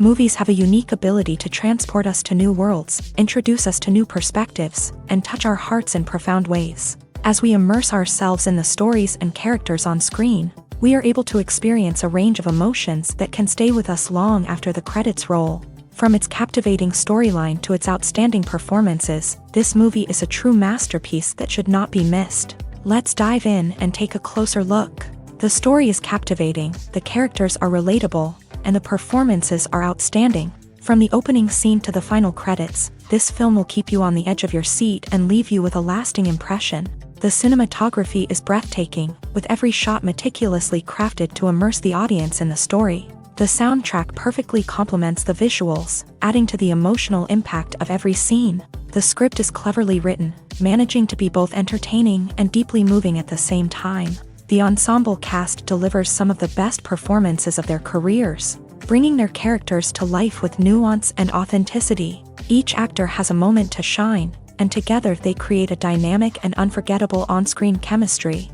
Movies have a unique ability to transport us to new worlds, introduce us to new perspectives, and touch our hearts in profound ways. As we immerse ourselves in the stories and characters on screen, we are able to experience a range of emotions that can stay with us long after the credits roll. From its captivating storyline to its outstanding performances, this movie is a true masterpiece that should not be missed. Let's dive in and take a closer look. The story is captivating, the characters are relatable, and the performances are outstanding. From the opening scene to the final credits, this film will keep you on the edge of your seat and leave you with a lasting impression. The cinematography is breathtaking, with every shot meticulously crafted to immerse the audience in the story. The soundtrack perfectly complements the visuals, adding to the emotional impact of every scene. The script is cleverly written, managing to be both entertaining and deeply moving at the same time. The ensemble cast delivers some of the best performances of their careers, bringing their characters to life with nuance and authenticity. Each actor has a moment to shine, and together they create a dynamic and unforgettable on-screen chemistry.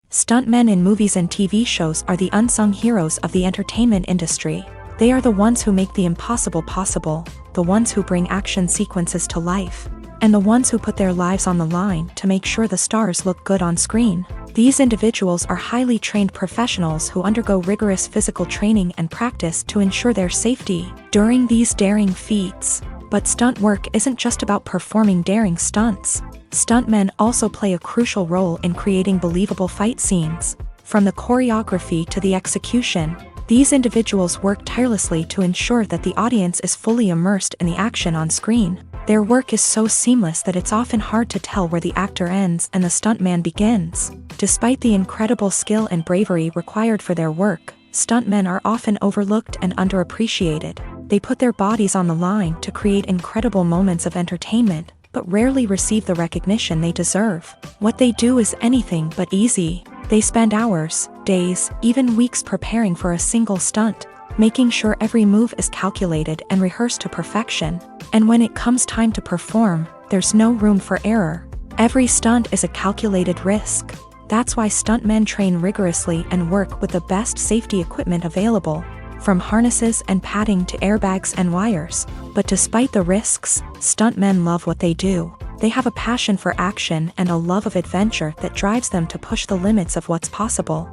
Stuntmen in movies and TV shows are the unsung heroes of the entertainment industry. They are the ones who make the impossible possible, the ones who bring action sequences to life, and the ones who put their lives on the line to make sure the stars look good on screen. These individuals are highly trained professionals who undergo rigorous physical training and practice to ensure their safety during these daring feats. But stunt work isn't just about performing daring stunts. Stuntmen also play a crucial role in creating believable fight scenes. From the choreography to the execution, these individuals work tirelessly to ensure that the audience is fully immersed in the action on screen. Their work is so seamless that it's often hard to tell where the actor ends and the stuntman begins. Despite the incredible skill and bravery required for their work, stuntmen are often overlooked and underappreciated. They put their bodies on the line to create incredible moments of entertainment, but rarely receive the recognition they deserve. What they do is anything but easy. They spend hours, days, even weeks preparing for a single stunt, making sure every move is calculated and rehearsed to perfection. And when it comes time to perform, there's no room for error. Every stunt is a calculated risk. That's why stuntmen train rigorously and work with the best safety equipment available, from harnesses and padding to airbags and wires. But despite the risks, stuntmen love what they do. They have a passion for action and a love of adventure that drives them to push the limits of what's possible.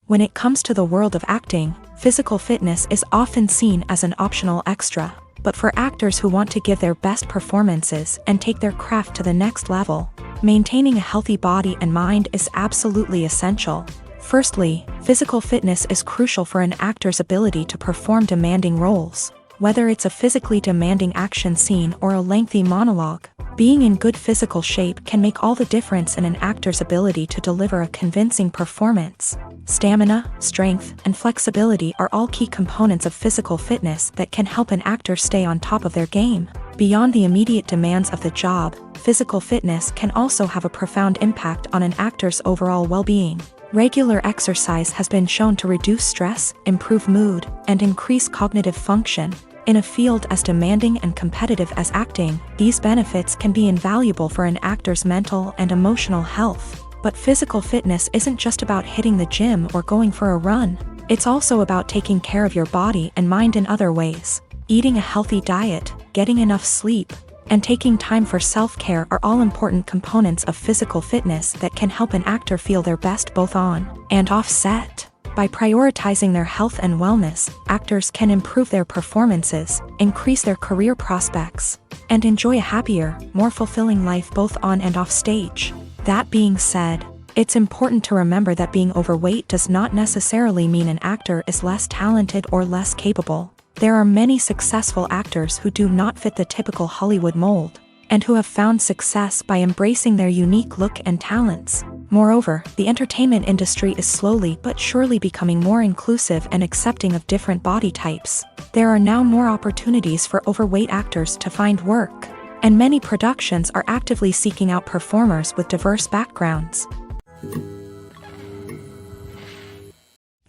When it comes to the world of acting, physical fitness is often seen as an optional extra. But for actors who want to give their best performances and take their craft to the next level, maintaining a healthy body and mind is absolutely essential. Firstly, physical fitness is crucial for an actor's ability to perform demanding roles. Whether it's a physically demanding action scene or a lengthy monologue, being in good physical shape can make all the difference in an actor's ability to deliver a convincing performance. Stamina, strength, and flexibility are all key components of physical fitness that can help an actor stay on top of their game. Beyond the immediate demands of the job, physical fitness can also have a profound impact on an actor's overall well-being. Regular exercise has been shown to reduce stress, improve mood, and increase cognitive function. In a field as demanding and competitive as acting, these benefits can be invaluable for an actor's mental and emotional health. But physical fitness isn't just about hitting the gym or going for a run. It's also about taking care of your body and mind in other ways. Eating a healthy diet, getting enough sleep, and taking time for self-care are all important components of physical fitness that can help an actor feel their best both on and off set. By prioritizing their health and wellness, actors can improve their performances, increase their career prospects, and enjoy a happier, more fulfilling life both on and off stage. That being said, it's important to remember that being overweight does not necessarily mean an actor is less talented or less capable. There are many successful actors who do not fit the typical Hollywood mold, and who have found success by embracing their unique look and talents. Moreover, the entertainment industry is slowly but surely becoming more inclusive and accepting of different body types. There are now more opportunities for overweight actors to find work, and many productions are actively seeking out performers with diverse backgrounds.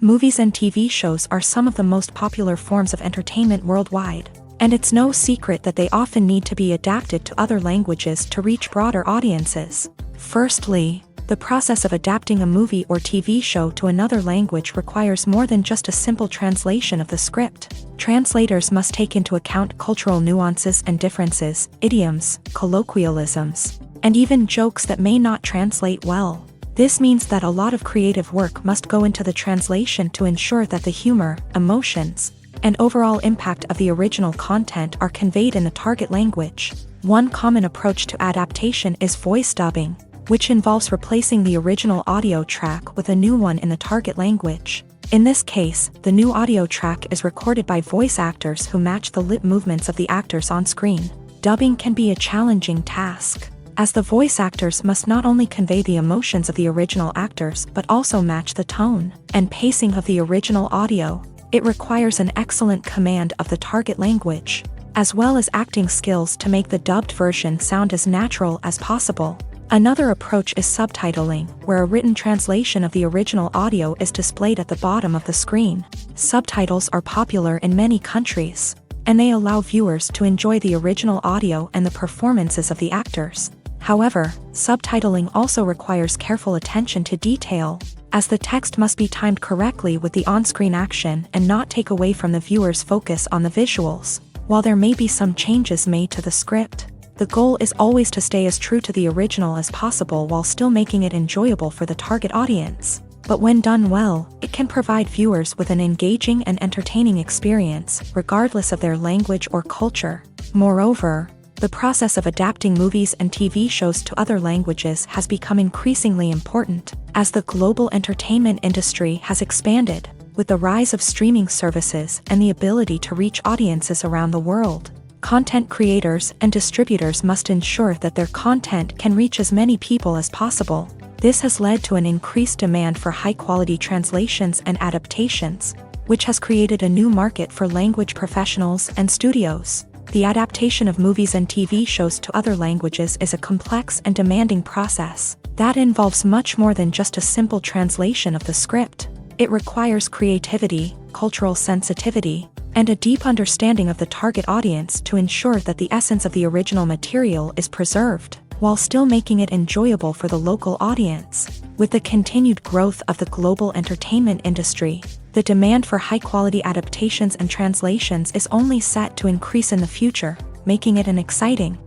Movies and TV shows are some of the most popular forms of entertainment worldwide, and it's no secret that they often need to be adapted to other languages to reach broader audiences. Firstly, the process of adapting a movie or TV show to another language requires more than just a simple translation of the script. Translators must take into account cultural nuances and differences, idioms, colloquialisms, and even jokes that may not translate well. This means that a lot of creative work must go into the translation to ensure that the humor, emotions, and overall impact of the original content are conveyed in the target language. One common approach to adaptation is voice dubbing, which involves replacing the original audio track with a new one in the target language. In this case, the new audio track is recorded by voice actors who match the lip movements of the actors on screen. Dubbing can be a challenging task, as the voice actors must not only convey the emotions of the original actors but also match the tone and pacing of the original audio. It requires an excellent command of the target language, as well as acting skills to make the dubbed version sound as natural as possible. Another approach is subtitling, where a written translation of the original audio is displayed at the bottom of the screen. Subtitles are popular in many countries, and they allow viewers to enjoy the original audio and the performances of the actors. However, subtitling also requires careful attention to detail, as the text must be timed correctly with the on-screen action and not take away from the viewer's focus on the visuals. While there may be some changes made to the script, the goal is always to stay as true to the original as possible while still making it enjoyable for the target audience. But when done well, it can provide viewers with an engaging and entertaining experience, regardless of their language or culture. Moreover, the process of adapting movies and TV shows to other languages has become increasingly important, as the global entertainment industry has expanded, with the rise of streaming services and the ability to reach audiences around the world. Content creators and distributors must ensure that their content can reach as many people as possible. This has led to an increased demand for high-quality translations and adaptations, which has created a new market for language professionals and studios. The adaptation of movies and TV shows to other languages is a complex and demanding process that involves much more than just a simple translation of the script. It requires creativity, cultural sensitivity, and a deep understanding of the target audience to ensure that the essence of the original material is preserved, while still making it enjoyable for the local audience. With the continued growth of the global entertainment industry, the demand for high-quality adaptations and translations is only set to increase in the future, making it an exciting.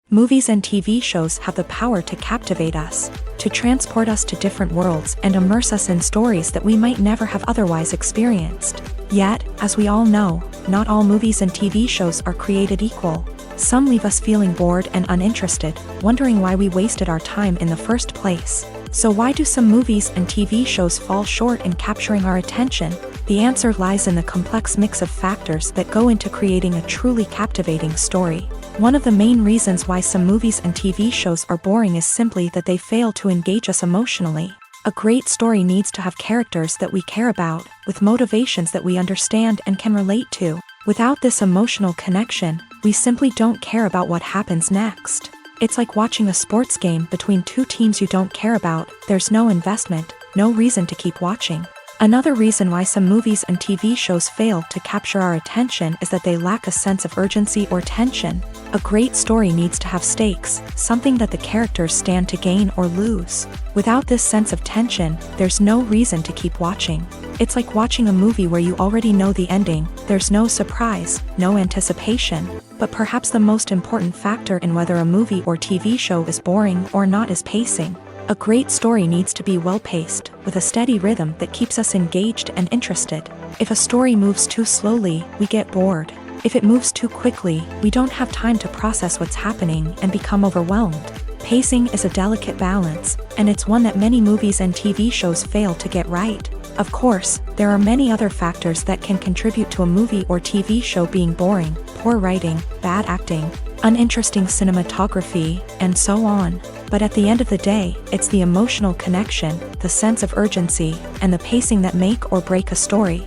Movies and TV shows have the power to captivate us, to transport us to different worlds and immerse us in stories that we might never have otherwise experienced. Yet, as we all know, not all movies and TV shows are created equal. Some leave us feeling bored and uninterested, wondering why we wasted our time in the first place. So why do some movies and TV shows fall short in capturing our attention? The answer lies in the complex mix of factors that go into creating a truly captivating story. One of the main reasons why some movies and TV shows are boring is simply that they fail to engage us emotionally. A great story needs to have characters that we care about, with motivations that we understand and can relate to. Without this emotional connection, we simply don't care about what happens next. It's like watching a sports game between two teams you don't care about. There's no investment, no reason to keep watching. Another reason why some movies and TV shows fail to capture our attention is that they lack a sense of urgency or tension. A great story needs to have stakes, something that the characters stand to gain or lose. Without this sense of tension, there's no reason to keep watching. It's like watching a movie where you already know the ending. There's no surprise, no anticipation. But perhaps the most important factor in whether a movie or TV show is boring or not is pacing. A great story needs to be well-paced, with a steady rhythm that keeps us engaged and interested. If a story moves too slowly, we get bored. If it moves too quickly, we don't have time to process what's happening and become overwhelmed. Pacing is a delicate balance, and it's one that many movies and TV shows fail to get right. Of course, there are many other factors that can contribute to a movie or TV show being boring: poor writing, bad acting, uninteresting cinematography, and so on. But at the end of the day, it's the emotional connection, the sense of urgency, and the pacing that make or break a story.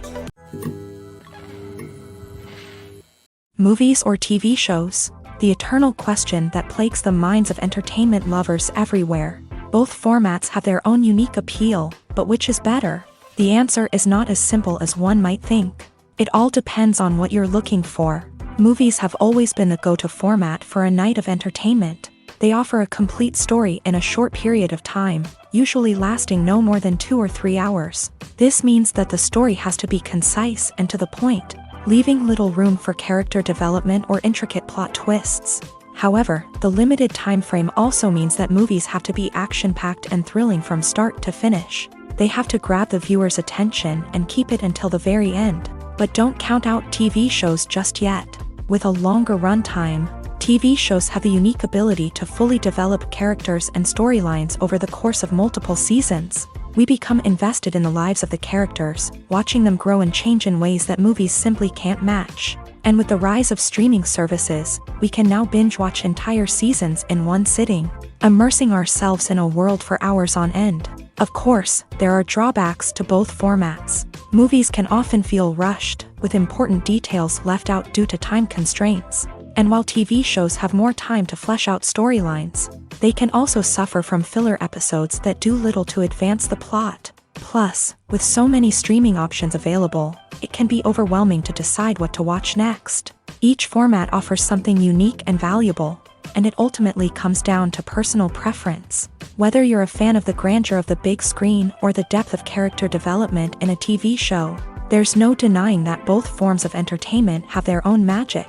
Movies or TV shows? The eternal question that plagues the minds of entertainment lovers everywhere. Both formats have their own unique appeal, but which is better? The answer is not as simple as one might think. It all depends on what you're looking for. Movies have always been the go-to format for a night of entertainment. They offer a complete story in a short period of time, usually lasting no more than 2 or 3 hours. This means that the story has to be concise and to the point, leaving little room for character development or intricate plot twists. However, the limited time frame also means that movies have to be action-packed and thrilling from start to finish. They have to grab the viewer's attention and keep it until the very end. But don't count out TV shows just yet. With a longer runtime, TV shows have the unique ability to fully develop characters and storylines over the course of multiple seasons. We become invested in the lives of the characters, watching them grow and change in ways that movies simply can't match. And with the rise of streaming services, we can now binge-watch entire seasons in one sitting, immersing ourselves in a world for hours on end. Of course, there are drawbacks to both formats. Movies can often feel rushed, with important details left out due to time constraints. And while TV shows have more time to flesh out storylines, they can also suffer from filler episodes that do little to advance the plot. Plus, with so many streaming options available, it can be overwhelming to decide what to watch next. Each format offers something unique and valuable, and it ultimately comes down to personal preference. Whether you're a fan of the grandeur of the big screen or the depth of character development in a TV show, there's no denying that both forms of entertainment have their own magic.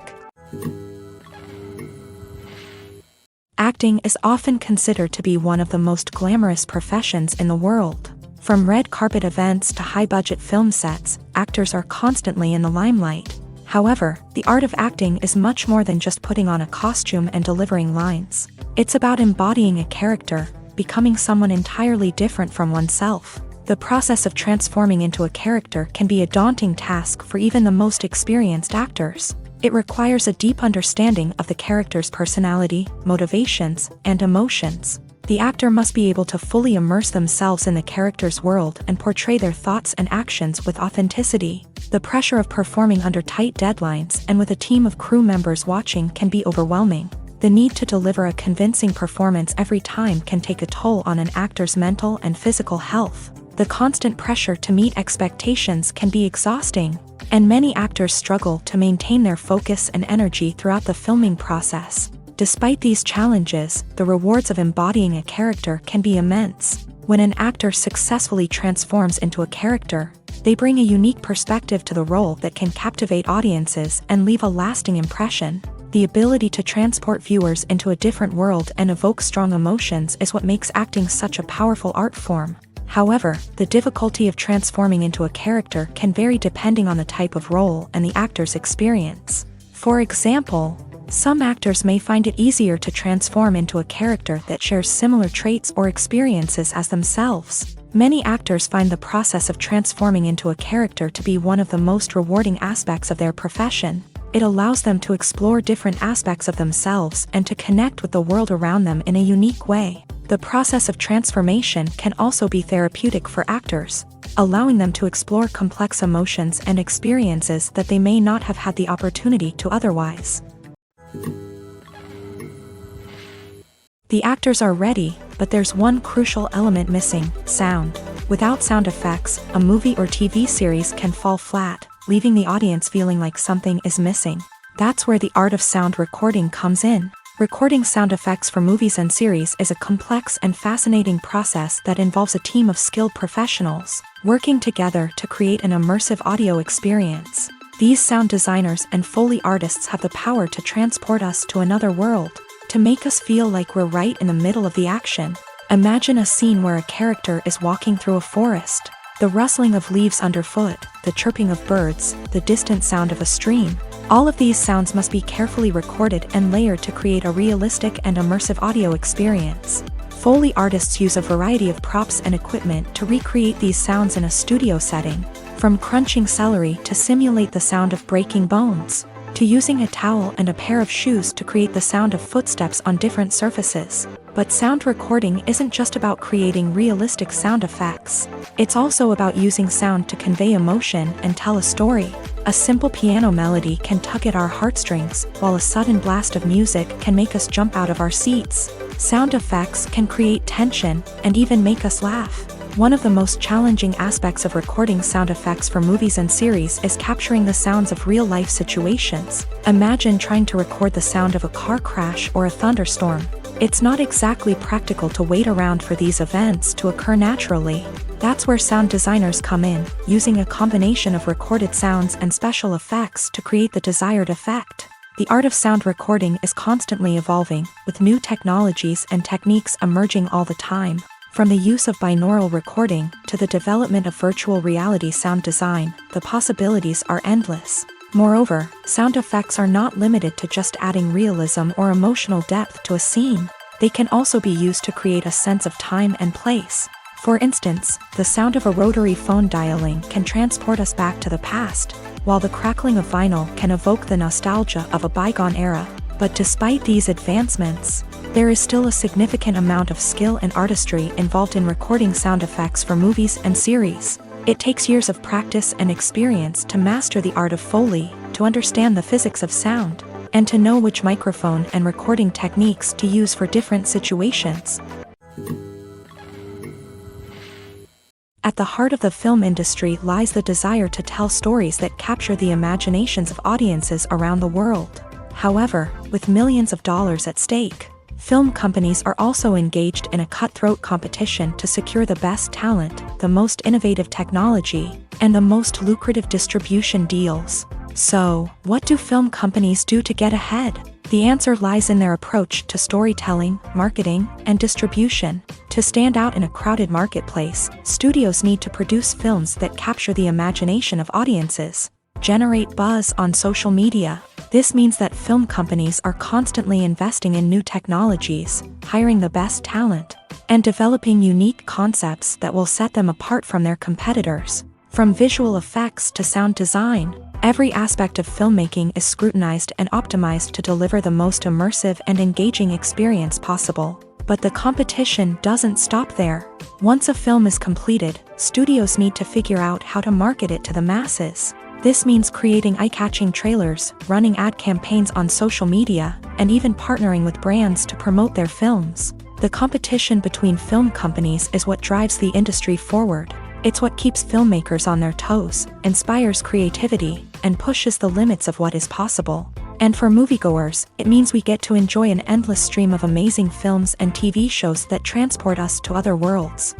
Acting is often considered to be one of the most glamorous professions in the world. From red carpet events to high-budget film sets, actors are constantly in the limelight. However, the art of acting is much more than just putting on a costume and delivering lines. It's about embodying a character, becoming someone entirely different from oneself. The process of transforming into a character can be a daunting task for even the most experienced actors. It requires a deep understanding of the character's personality, motivations, and emotions. The actor must be able to fully immerse themselves in the character's world and portray their thoughts and actions with authenticity. The pressure of performing under tight deadlines and with a team of crew members watching can be overwhelming. The need to deliver a convincing performance every time can take a toll on an actor's mental and physical health. The constant pressure to meet expectations can be exhausting, and many actors struggle to maintain their focus and energy throughout the filming process. Despite these challenges, the rewards of embodying a character can be immense. When an actor successfully transforms into a character, they bring a unique perspective to the role that can captivate audiences and leave a lasting impression. The ability to transport viewers into a different world and evoke strong emotions is what makes acting such a powerful art form. However, the difficulty of transforming into a character can vary depending on the type of role and the actor's experience. For example, some actors may find it easier to transform into a character that shares similar traits or experiences as themselves. Many actors find the process of transforming into a character to be one of the most rewarding aspects of their profession. It allows them to explore different aspects of themselves and to connect with the world around them in a unique way. The process of transformation can also be therapeutic for actors, allowing them to explore complex emotions and experiences that they may not have had the opportunity to otherwise. The actors are ready, but there's one crucial element missing: sound. Without sound effects, a movie or TV series can fall flat, leaving the audience feeling like something is missing. That's where the art of sound recording comes in. Recording sound effects for movies and series is a complex and fascinating process that involves a team of skilled professionals working together to create an immersive audio experience. These sound designers and Foley artists have the power to transport us to another world, to make us feel like we're right in the middle of the action. Imagine a scene where a character is walking through a forest. The rustling of leaves underfoot, the chirping of birds, the distant sound of a stream. All of these sounds must be carefully recorded and layered to create a realistic and immersive audio experience. Foley artists use a variety of props and equipment to recreate these sounds in a studio setting, from crunching celery to simulate the sound of breaking bones, to using a towel and a pair of shoes to create the sound of footsteps on different surfaces. But sound recording isn't just about creating realistic sound effects. It's also about using sound to convey emotion and tell a story. A simple piano melody can tug at our heartstrings, while a sudden blast of music can make us jump out of our seats. Sound effects can create tension and even make us laugh. One of the most challenging aspects of recording sound effects for movies and series is capturing the sounds of real-life situations. Imagine trying to record the sound of a car crash or a thunderstorm. It's not exactly practical to wait around for these events to occur naturally. That's where sound designers come in, using a combination of recorded sounds and special effects to create the desired effect. The art of sound recording is constantly evolving, with new technologies and techniques emerging all the time. From the use of binaural recording to the development of virtual reality sound design, the possibilities are endless. Moreover, sound effects are not limited to just adding realism or emotional depth to a scene. They can also be used to create a sense of time and place. For instance, the sound of a rotary phone dialing can transport us back to the past, while the crackling of vinyl can evoke the nostalgia of a bygone era. But despite these advancements, there is still a significant amount of skill and artistry involved in recording sound effects for movies and series. It takes years of practice and experience to master the art of Foley, to understand the physics of sound, and to know which microphone and recording techniques to use for different situations. At the heart of the film industry lies the desire to tell stories that capture the imaginations of audiences around the world. However, with millions of dollars at stake, film companies are also engaged in a cutthroat competition to secure the best talent, the most innovative technology, and the most lucrative distribution deals. So, what do film companies do to get ahead? The answer lies in their approach to storytelling, marketing, and distribution. To stand out in a crowded marketplace, studios need to produce films that capture the imagination of audiences, generate buzz on social media. This means that film companies are constantly investing in new technologies, hiring the best talent, and developing unique concepts that will set them apart from their competitors. From visual effects to sound design, every aspect of filmmaking is scrutinized and optimized to deliver the most immersive and engaging experience possible. But the competition doesn't stop there. Once a film is completed, studios need to figure out how to market it to the masses. This means creating eye-catching trailers, running ad campaigns on social media, and even partnering with brands to promote their films. The competition between film companies is what drives the industry forward. It's what keeps filmmakers on their toes, inspires creativity, and pushes the limits of what is possible. And for moviegoers, it means we get to enjoy an endless stream of amazing films and TV shows that transport us to other worlds.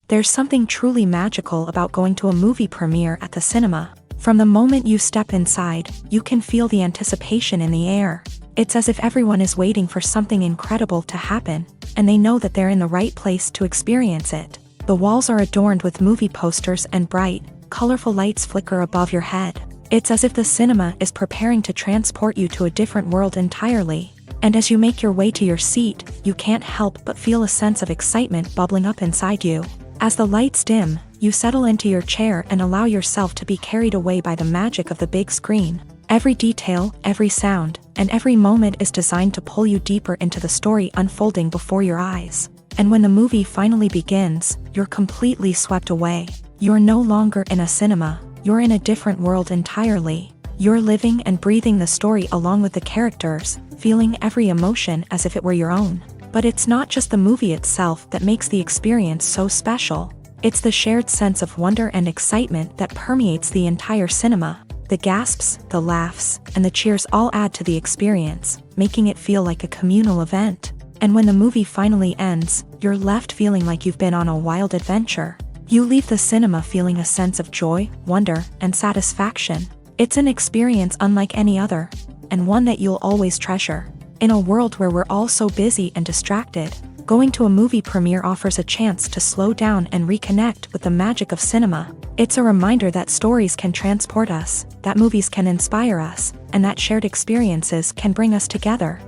There's something truly magical about going to a movie premiere at the cinema. From the moment you step inside, you can feel the anticipation in the air. It's as if everyone is waiting for something incredible to happen, and they know that they're in the right place to experience it. The walls are adorned with movie posters and bright, colorful lights flicker above your head. It's as if the cinema is preparing to transport you to a different world entirely. And as you make your way to your seat, you can't help but feel a sense of excitement bubbling up inside you. As the lights dim, you settle into your chair and allow yourself to be carried away by the magic of the big screen. Every detail, every sound, and every moment is designed to pull you deeper into the story unfolding before your eyes. And when the movie finally begins, you're completely swept away. You're no longer in a cinema, you're in a different world entirely. You're living and breathing the story along with the characters, feeling every emotion as if it were your own. But it's not just the movie itself that makes the experience so special. It's the shared sense of wonder and excitement that permeates the entire cinema. The gasps, the laughs, and the cheers all add to the experience, making it feel like a communal event. And when the movie finally ends, you're left feeling like you've been on a wild adventure. You leave the cinema feeling a sense of joy, wonder, and satisfaction. It's an experience unlike any other, and one that you'll always treasure. In a world where we're all so busy and distracted, going to a movie premiere offers a chance to slow down and reconnect with the magic of cinema. It's a reminder that stories can transport us, that movies can inspire us, and that shared experiences can bring us together.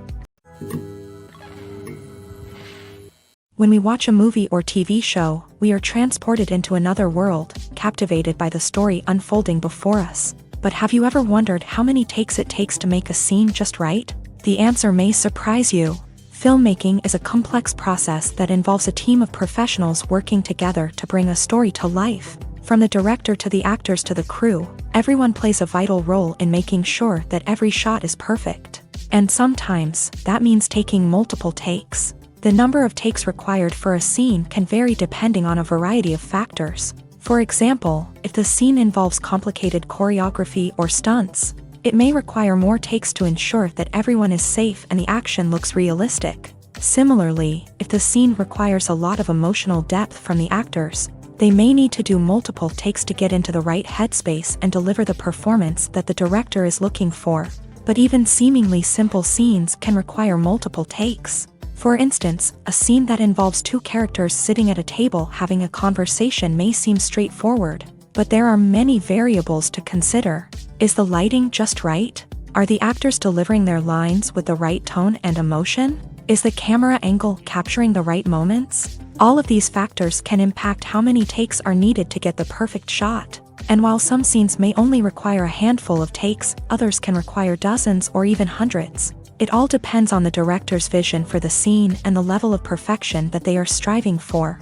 When we watch a movie or TV show, we are transported into another world, captivated by the story unfolding before us. But have you ever wondered how many takes it takes to make a scene just right? The answer may surprise you. Filmmaking is a complex process that involves a team of professionals working together to bring a story to life. From the director to the actors to the crew, everyone plays a vital role in making sure that every shot is perfect. And sometimes, that means taking multiple takes. The number of takes required for a scene can vary depending on a variety of factors. For example, if the scene involves complicated choreography or stunts, it may require more takes to ensure that everyone is safe and the action looks realistic. Similarly, if the scene requires a lot of emotional depth from the actors, they may need to do multiple takes to get into the right headspace and deliver the performance that the director is looking for. But even seemingly simple scenes can require multiple takes. For instance, a scene that involves two characters sitting at a table having a conversation may seem straightforward, but there are many variables to consider. Is the lighting just right? Are the actors delivering their lines with the right tone and emotion? Is the camera angle capturing the right moments? All of these factors can impact how many takes are needed to get the perfect shot. And while some scenes may only require a handful of takes, others can require dozens or even hundreds. It all depends on the director's vision for the scene and the level of perfection that they are striving for.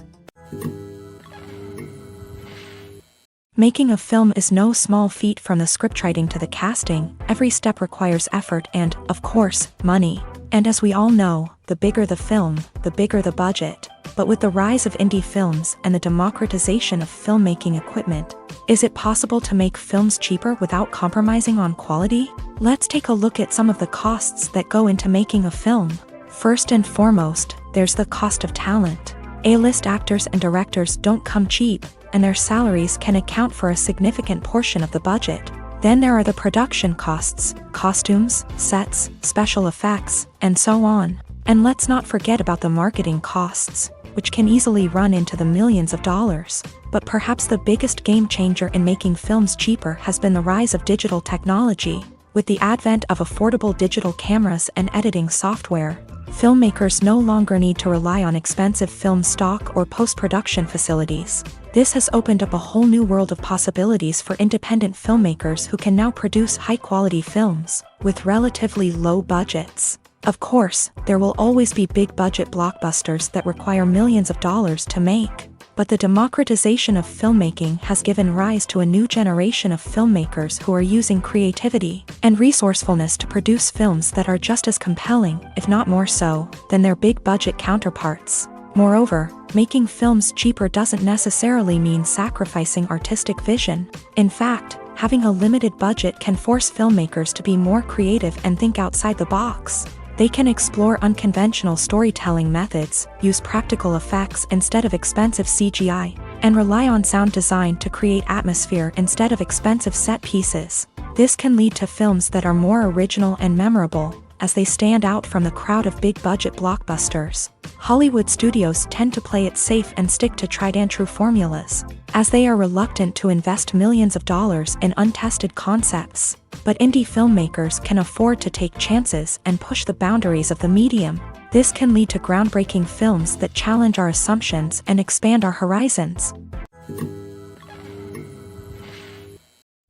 Making a film is no small feat. From the scriptwriting to the casting, every step requires effort and, of course, money. And as we all know, the bigger the film, the bigger the budget. But with the rise of indie films and the democratization of filmmaking equipment, is it possible to make films cheaper without compromising on quality? Let's take a look at some of the costs that go into making a film. First and foremost, there's the cost of talent. A-list actors and directors don't come cheap, and their salaries can account for a significant portion of the budget. Then there are the production costs, costumes, sets, special effects, and so on. And let's not forget about the marketing costs, which can easily run into the millions of dollars. But perhaps the biggest game changer in making films cheaper has been the rise of digital technology. With the advent of affordable digital cameras and editing software, filmmakers no longer need to rely on expensive film stock or post-production facilities. This has opened up a whole new world of possibilities for independent filmmakers who can now produce high-quality films with relatively low budgets. Of course, there will always be big-budget blockbusters that require millions of dollars to make. But the democratization of filmmaking has given rise to a new generation of filmmakers who are using creativity and resourcefulness to produce films that are just as compelling, if not more so, than their big-budget counterparts. Moreover, making films cheaper doesn't necessarily mean sacrificing artistic vision. In fact, having a limited budget can force filmmakers to be more creative and think outside the box. They can explore unconventional storytelling methods, use practical effects instead of expensive CGI, and rely on sound design to create atmosphere instead of expensive set pieces. This can lead to films that are more original and memorable, as they stand out from the crowd of big-budget blockbusters. Hollywood studios tend to play it safe and stick to tried-and-true formulas, as they are reluctant to invest millions of dollars in untested concepts. But indie filmmakers can afford to take chances and push the boundaries of the medium. This can lead to groundbreaking films that challenge our assumptions and expand our horizons.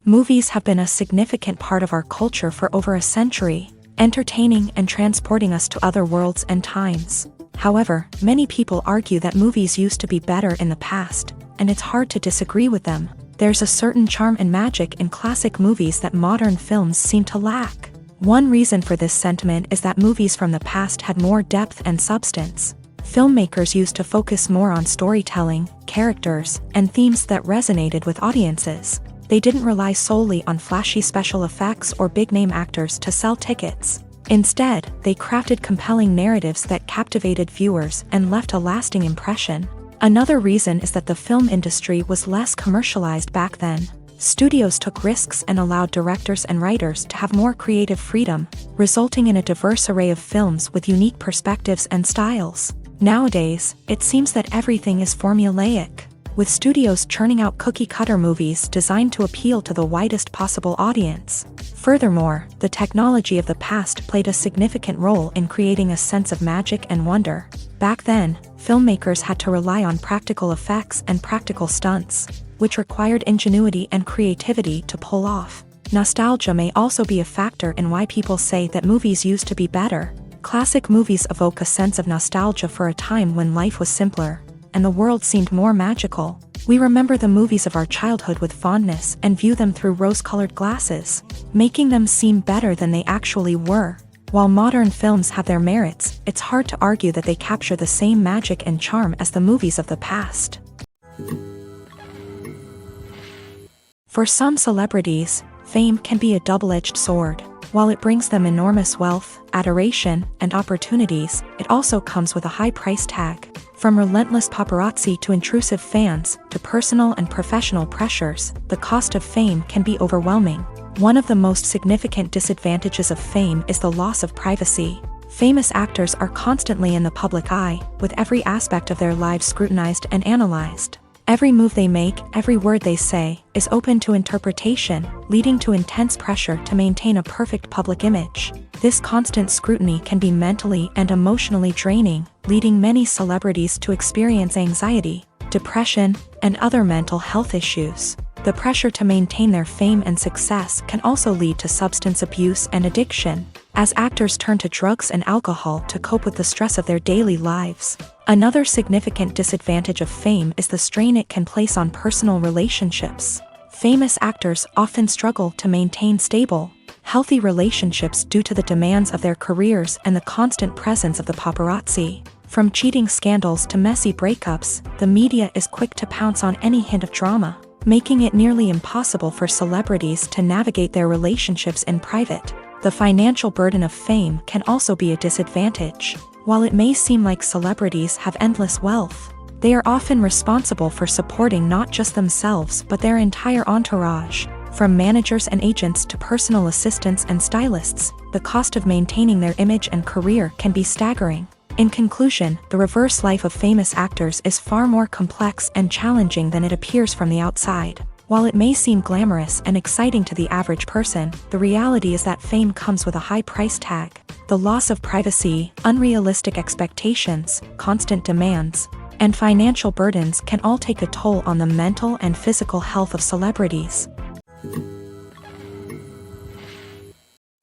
Movies have been a significant part of our culture for over a century, entertaining and transporting us to other worlds and times. However, many people argue that movies used to be better in the past, and it's hard to disagree with them. There's a certain charm and magic in classic movies that modern films seem to lack. One reason for this sentiment is that movies from the past had more depth and substance. Filmmakers used to focus more on storytelling, characters, and themes that resonated with audiences. They didn't rely solely on flashy special effects or big-name actors to sell tickets. Instead, they crafted compelling narratives that captivated viewers and left a lasting impression. Another reason is that the film industry was less commercialized back then. Studios took risks and allowed directors and writers to have more creative freedom, resulting in a diverse array of films with unique perspectives and styles. Nowadays, it seems that everything is formulaic, with studios churning out cookie-cutter movies designed to appeal to the widest possible audience. Furthermore, the technology of the past played a significant role in creating a sense of magic and wonder. Back then, filmmakers had to rely on practical effects and practical stunts, which required ingenuity and creativity to pull off. Nostalgia may also be a factor in why people say that movies used to be better. Classic movies evoke a sense of nostalgia for a time when life was simpler, and the world seemed more magical. We remember the movies of our childhood with fondness and view them through rose-colored glasses, making them seem better than they actually were. While modern films have their merits, it's hard to argue that they capture the same magic and charm as the movies of the past. For some celebrities, fame can be a double-edged sword. While it brings them enormous wealth, adoration, and opportunities, it also comes with a high price tag. From relentless paparazzi to intrusive fans, to personal and professional pressures, the cost of fame can be overwhelming. One of the most significant disadvantages of fame is the loss of privacy. Famous actors are constantly in the public eye, with every aspect of their lives scrutinized and analyzed. Every move they make, every word they say, is open to interpretation, leading to intense pressure to maintain a perfect public image. This constant scrutiny can be mentally and emotionally draining, leading many celebrities to experience anxiety, depression, and other mental health issues. The pressure to maintain their fame and success can also lead to substance abuse and addiction, as actors turn to drugs and alcohol to cope with the stress of their daily lives. Another significant disadvantage of fame is the strain it can place on personal relationships. Famous actors often struggle to maintain stable, healthy relationships due to the demands of their careers and the constant presence of the paparazzi. From cheating scandals to messy breakups, the media is quick to pounce on any hint of drama, making it nearly impossible for celebrities to navigate their relationships in private. The financial burden of fame can also be a disadvantage. While it may seem like celebrities have endless wealth, they are often responsible for supporting not just themselves but their entire entourage. From managers and agents to personal assistants and stylists, the cost of maintaining their image and career can be staggering. In conclusion, the reverse life of famous actors is far more complex and challenging than it appears from the outside. While it may seem glamorous and exciting to the average person, the reality is that fame comes with a high price tag. The loss of privacy, unrealistic expectations, constant demands, and financial burdens can all take a toll on the mental and physical health of celebrities.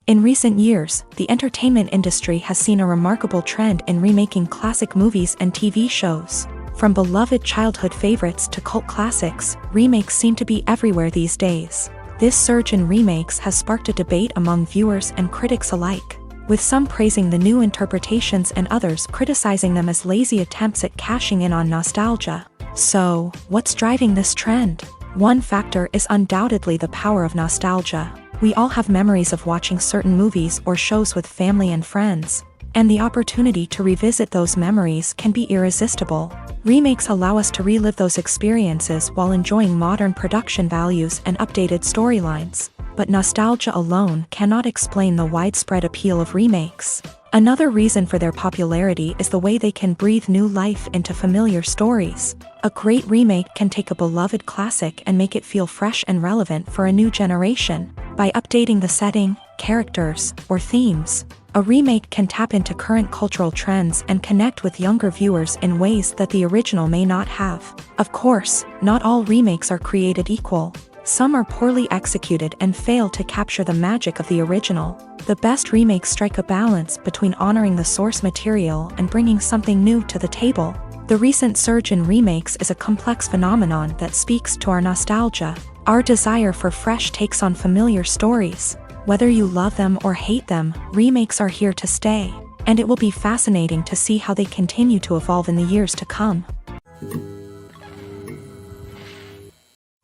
In recent years, the entertainment industry has seen a remarkable trend in remaking classic movies and TV shows. From beloved childhood favorites to cult classics, remakes seem to be everywhere these days. This surge in remakes has sparked a debate among viewers and critics alike, with some praising the new interpretations and others criticizing them as lazy attempts at cashing in on nostalgia. So, what's driving this trend? One factor is undoubtedly the power of nostalgia. We all have memories of watching certain movies or shows with family and friends, and the opportunity to revisit those memories can be irresistible. Remakes allow us to relive those experiences while enjoying modern production values and updated storylines. But nostalgia alone cannot explain the widespread appeal of remakes. Another reason for their popularity is the way they can breathe new life into familiar stories. A great remake can take a beloved classic and make it feel fresh and relevant for a new generation. By updating the setting, characters, or themes, a remake can tap into current cultural trends and connect with younger viewers in ways that the original may not have. Of course, not all remakes are created equal. Some are poorly executed and fail to capture the magic of the original. The best remakes strike a balance between honoring the source material and bringing something new to the table. The recent surge in remakes is a complex phenomenon that speaks to our nostalgia, our desire for fresh takes on familiar stories. Whether you love them or hate them, remakes are here to stay, and it will be fascinating to see how they continue to evolve in the years to come.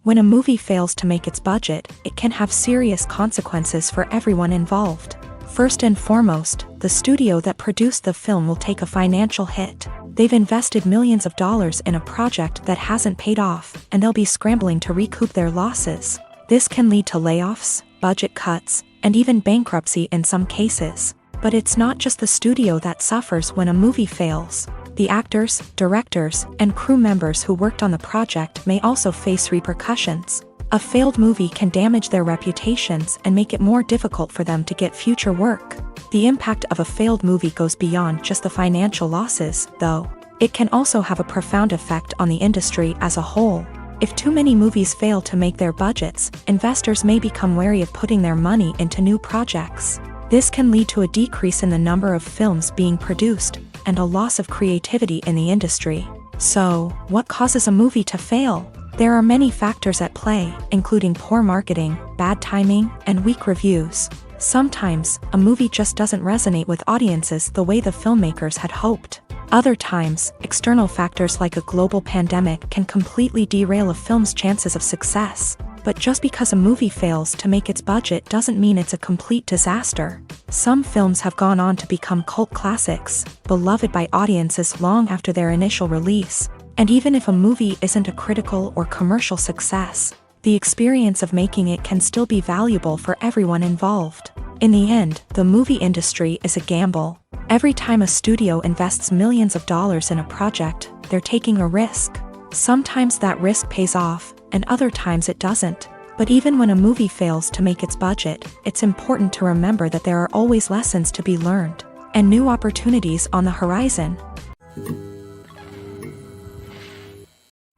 When a movie fails to make its budget, it can have serious consequences for everyone involved. First and foremost, the studio that produced the film will take a financial hit. They've invested millions of dollars in a project that hasn't paid off, and they'll be scrambling to recoup their losses. This can lead to layoffs, budget cuts, and even bankruptcy in some cases. But it's not just the studio that suffers when a movie fails. The actors, directors, and crew members who worked on the project may also face repercussions. A failed movie can damage their reputations and make it more difficult for them to get future work. The impact of a failed movie goes beyond just the financial losses, though. It can also have a profound effect on the industry as a whole. If too many movies fail to make their budgets, investors may become wary of putting their money into new projects. This can lead to a decrease in the number of films being produced, and a loss of creativity in the industry. So, what causes a movie to fail? There are many factors at play, including poor marketing, bad timing, and weak reviews. Sometimes, a movie just doesn't resonate with audiences the way the filmmakers had hoped. Other times, external factors like a global pandemic can completely derail a film's chances of success. But just because a movie fails to make its budget doesn't mean it's a complete disaster. Some films have gone on to become cult classics, beloved by audiences long after their initial release. And even if a movie isn't a critical or commercial success, the experience of making it can still be valuable for everyone involved. In the end, the movie industry is a gamble. Every time a studio invests millions of dollars in a project, they're taking a risk. Sometimes that risk pays off, and other times it doesn't. But even when a movie fails to make its budget, it's important to remember that there are always lessons to be learned, and new opportunities on the horizon.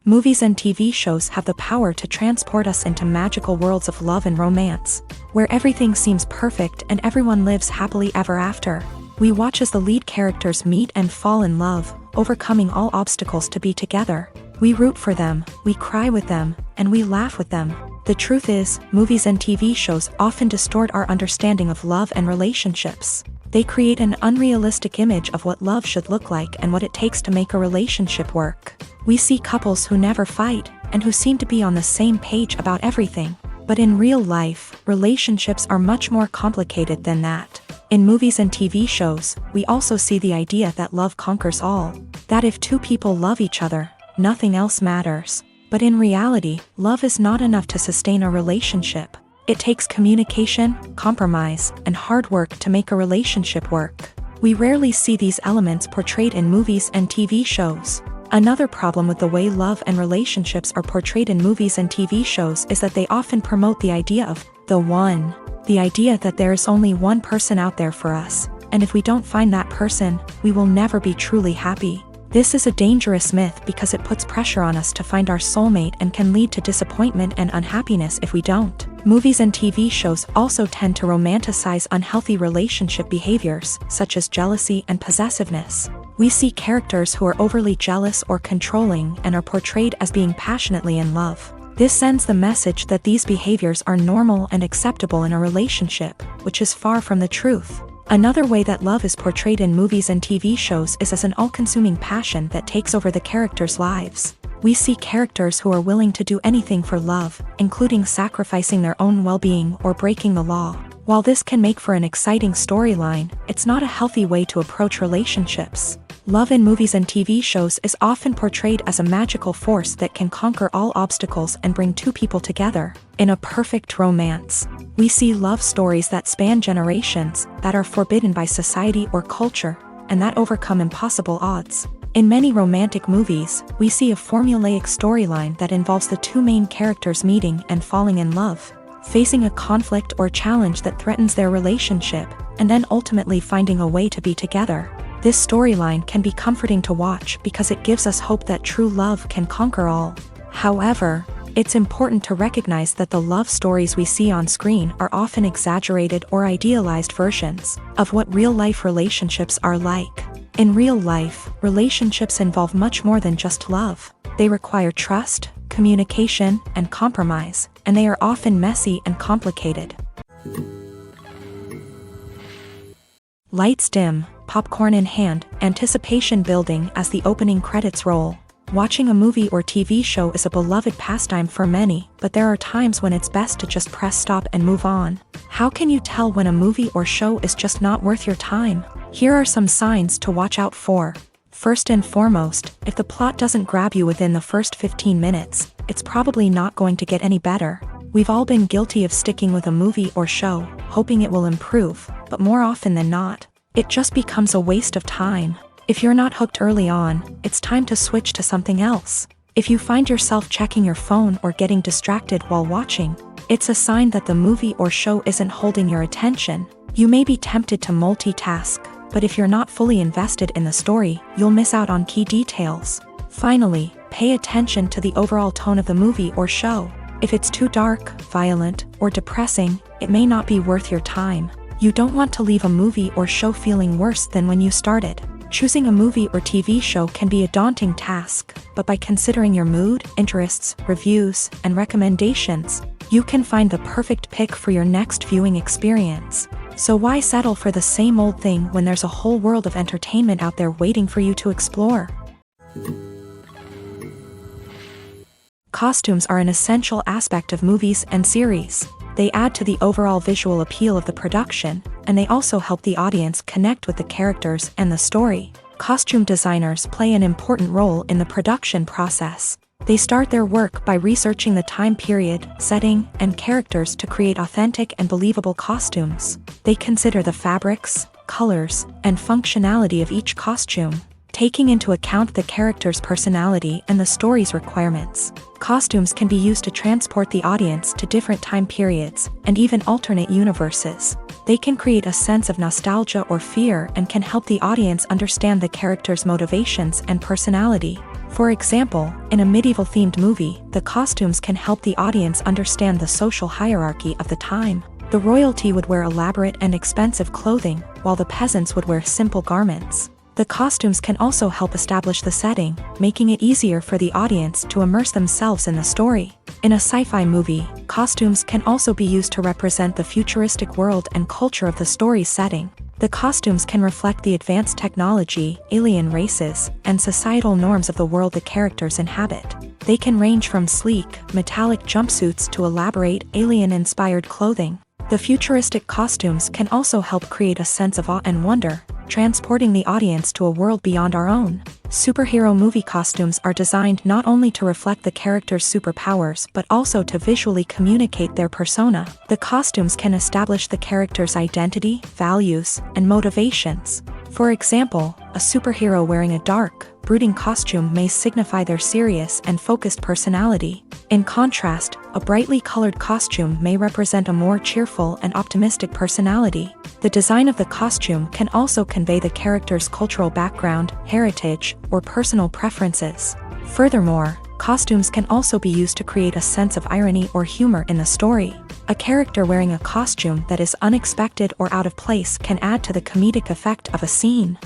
Movies and TV shows have the power to transport us into magical worlds of love and romance, where everything seems perfect and everyone lives happily ever after. We watch as the lead characters meet and fall in love, overcoming all obstacles to be together. We root for them, we cry with them, and we laugh with them. The truth is, movies and TV shows often distort our understanding of love and relationships. They create an unrealistic image of what love should look like and what it takes to make a relationship work. We see couples who never fight, and who seem to be on the same page about everything. But in real life, relationships are much more complicated than that. In movies and TV shows, we also see the idea that love conquers all. That if two people love each other, nothing else matters. But in reality, love is not enough to sustain a relationship. It takes communication, compromise, and hard work to make a relationship work. We rarely see these elements portrayed in movies and TV shows. Another problem with the way love and relationships are portrayed in movies and TV shows is that they often promote the idea of the one. The idea that there is only one person out there for us, and if we don't find that person, we will never be truly happy. This is a dangerous myth because it puts pressure on us to find our soulmate and can lead to disappointment and unhappiness if we don't. Movies and TV shows also tend to romanticize unhealthy relationship behaviors, such as jealousy and possessiveness. We see characters who are overly jealous or controlling and are portrayed as being passionately in love. This sends the message that these behaviors are normal and acceptable in a relationship, which is far from the truth. Another way that love is portrayed in movies and TV shows is as an all-consuming passion that takes over the characters' lives. We see characters who are willing to do anything for love, including sacrificing their own well-being or breaking the law. While this can make for an exciting storyline, it's not a healthy way to approach relationships. Love in movies and TV shows is often portrayed as a magical force that can conquer all obstacles and bring two people together. In a perfect romance, we see love stories that span generations, that are forbidden by society or culture, and that overcome impossible odds. In many romantic movies, we see a formulaic storyline that involves the two main characters meeting and falling in love, facing a conflict or challenge that threatens their relationship, and then ultimately finding a way to be together. This storyline can be comforting to watch because it gives us hope that true love can conquer all. However, it's important to recognize that the love stories we see on screen are often exaggerated or idealized versions of what real-life relationships are like. In real life, relationships involve much more than just love. They require trust, communication, and compromise, and they are often messy and complicated. Lights dim, popcorn in hand, anticipation building as the opening credits roll. Watching a movie or TV show is a beloved pastime for many, but there are times when it's best to just press stop and move on. How can you tell when a movie or show is just not worth your time? Here are some signs to watch out for. First and foremost, if the plot doesn't grab you within the first 15 minutes, it's probably not going to get any better. We've all been guilty of sticking with a movie or show, hoping it will improve, but more often than not, it just becomes a waste of time. If you're not hooked early on, it's time to switch to something else. If you find yourself checking your phone or getting distracted while watching, it's a sign that the movie or show isn't holding your attention. You may be tempted to multitask, but if you're not fully invested in the story, you'll miss out on key details. Finally, pay attention to the overall tone of the movie or show. If it's too dark, violent, or depressing, it may not be worth your time. You don't want to leave a movie or show feeling worse than when you started. Choosing a movie or TV show can be a daunting task, but by considering your mood, interests, reviews, and recommendations, you can find the perfect pick for your next viewing experience. So why settle for the same old thing when there's a whole world of entertainment out there waiting for you to explore? Costumes are an essential aspect of movies and series. They add to the overall visual appeal of the production, and they also help the audience connect with the characters and the story. Costume designers play an important role in the production process. They start their work by researching the time period, setting, and characters to create authentic and believable costumes. They consider the fabrics, colors, and functionality of each costume, taking into account the character's personality and the story's requirements. Costumes can be used to transport the audience to different time periods, and even alternate universes. They can create a sense of nostalgia or fear and can help the audience understand the character's motivations and personality. For example, in a medieval-themed movie, the costumes can help the audience understand the social hierarchy of the time. The royalty would wear elaborate and expensive clothing, while the peasants would wear simple garments. The costumes can also help establish the setting, making it easier for the audience to immerse themselves in the story. In a sci-fi movie, costumes can also be used to represent the futuristic world and culture of the story's setting. The costumes can reflect the advanced technology, alien races, and societal norms of the world the characters inhabit. They can range from sleek, metallic jumpsuits to elaborate, alien-inspired clothing. The futuristic costumes can also help create a sense of awe and wonder, transporting the audience to a world beyond our own. Superhero movie costumes are designed not only to reflect the character's superpowers but also to visually communicate their persona. The costumes can establish the character's identity, values, and motivations. For example, a superhero wearing a dark, brooding costume may signify their serious and focused personality. In contrast, a brightly colored costume may represent a more cheerful and optimistic personality. The design of the costume can also convey the character's cultural background, heritage, or personal preferences. Furthermore, costumes can also be used to create a sense of irony or humor in the story. A character wearing a costume that is unexpected or out of place can add to the comedic effect of a scene.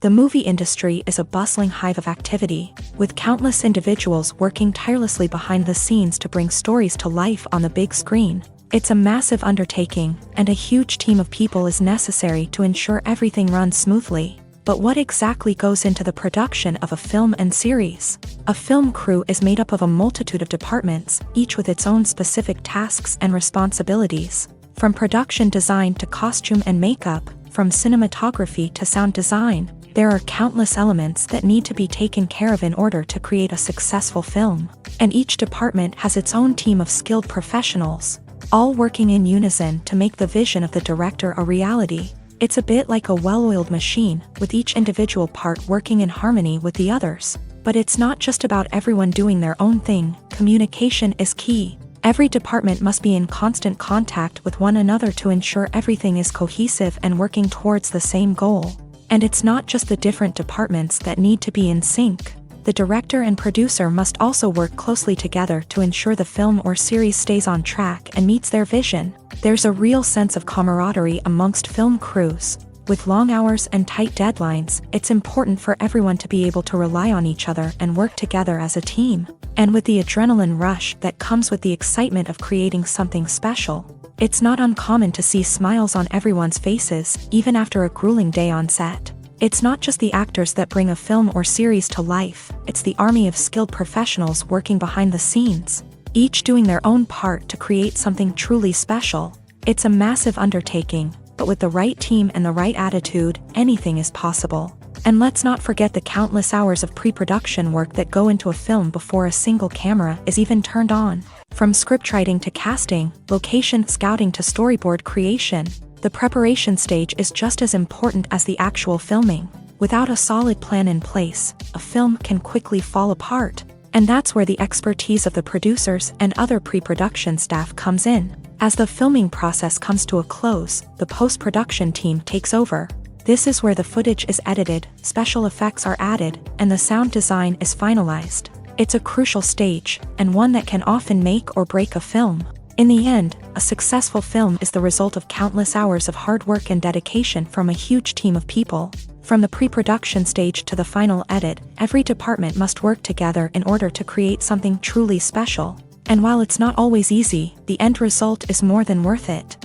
The movie industry is a bustling hive of activity, with countless individuals working tirelessly behind the scenes to bring stories to life on the big screen. It's a massive undertaking, and a huge team of people is necessary to ensure everything runs smoothly. But what exactly goes into the production of a film and series? A film crew is made up of a multitude of departments, each with its own specific tasks and responsibilities. From production design to costume and makeup, from cinematography to sound design, there are countless elements that need to be taken care of in order to create a successful film. And each department has its own team of skilled professionals, all working in unison to make the vision of the director a reality. It's a bit like a well-oiled machine, with each individual part working in harmony with the others. But it's not just about everyone doing their own thing. Communication is key. Every department must be in constant contact with one another to ensure everything is cohesive and working towards the same goal. And it's not just the different departments that need to be in sync. The director and producer must also work closely together to ensure the film or series stays on track and meets their vision. There's a real sense of camaraderie amongst film crews. With long hours and tight deadlines, it's important for everyone to be able to rely on each other and work together as a team. And with the adrenaline rush that comes with the excitement of creating something special, it's not uncommon to see smiles on everyone's faces, even after a grueling day on set. It's not just the actors that bring a film or series to life, it's the army of skilled professionals working behind the scenes, each doing their own part to create something truly special. It's a massive undertaking, but with the right team and the right attitude, anything is possible. And let's not forget the countless hours of pre-production work that go into a film before a single camera is even turned on. From scriptwriting to casting, location scouting to storyboard creation, the preparation stage is just as important as the actual filming. Without a solid plan in place, a film can quickly fall apart. And that's where the expertise of the producers and other pre-production staff comes in. As the filming process comes to a close, the post-production team takes over. This is where the footage is edited, special effects are added, and the sound design is finalized. It's a crucial stage, and one that can often make or break a film. In the end, a successful film is the result of countless hours of hard work and dedication from a huge team of people. From the pre-production stage to the final edit, every department must work together in order to create something truly special. And while it's not always easy, the end result is more than worth it.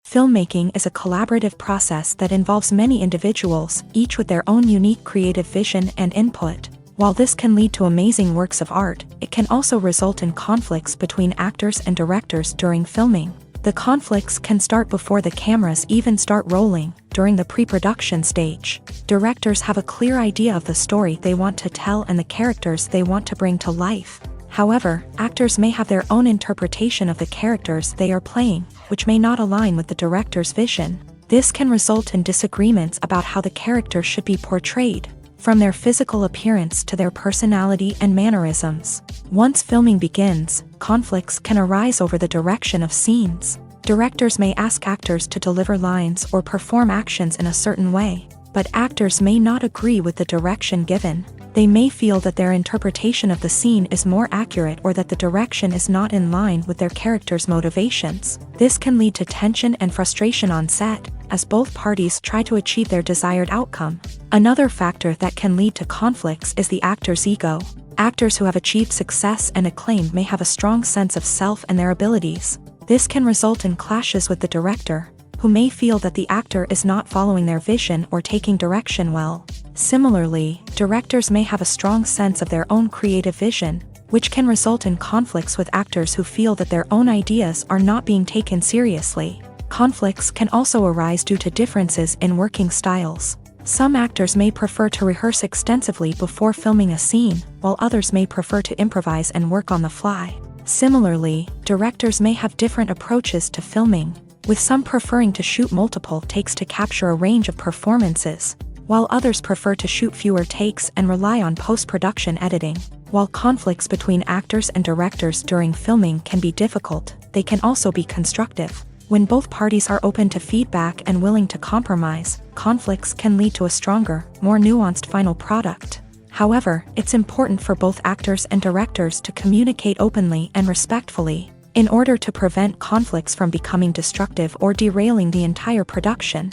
Filmmaking is a collaborative process that involves many individuals, each with their own unique creative vision and input. While this can lead to amazing works of art, it can also result in conflicts between actors and directors during filming. The conflicts can start before the cameras even start rolling, during the pre-production stage. Directors have a clear idea of the story they want to tell and the characters they want to bring to life. However, actors may have their own interpretation of the characters they are playing, which may not align with the director's vision. This can result in disagreements about how the character should be portrayed, from their physical appearance to their personality and mannerisms. Once filming begins, conflicts can arise over the direction of scenes. Directors may ask actors to deliver lines or perform actions in a certain way, but actors may not agree with the direction given. They may feel that their interpretation of the scene is more accurate or that the direction is not in line with their character's motivations. This can lead to tension and frustration on set, as both parties try to achieve their desired outcome. Another factor that can lead to conflicts is the actor's ego. Actors who have achieved success and acclaim may have a strong sense of self and their abilities. This can result in clashes with the director, who may feel that the actor is not following their vision or taking direction well. Similarly, directors may have a strong sense of their own creative vision, which can result in conflicts with actors who feel that their own ideas are not being taken seriously. Conflicts can also arise due to differences in working styles. Some actors may prefer to rehearse extensively before filming a scene, while others may prefer to improvise and work on the fly. Similarly, directors may have different approaches to filming, with some preferring to shoot multiple takes to capture a range of performances, while others prefer to shoot fewer takes and rely on post-production editing. While conflicts between actors and directors during filming can be difficult, they can also be constructive. When both parties are open to feedback and willing to compromise, conflicts can lead to a stronger, more nuanced final product. However, it's important for both actors and directors to communicate openly and respectfully, in order to prevent conflicts from becoming destructive or derailing the entire production.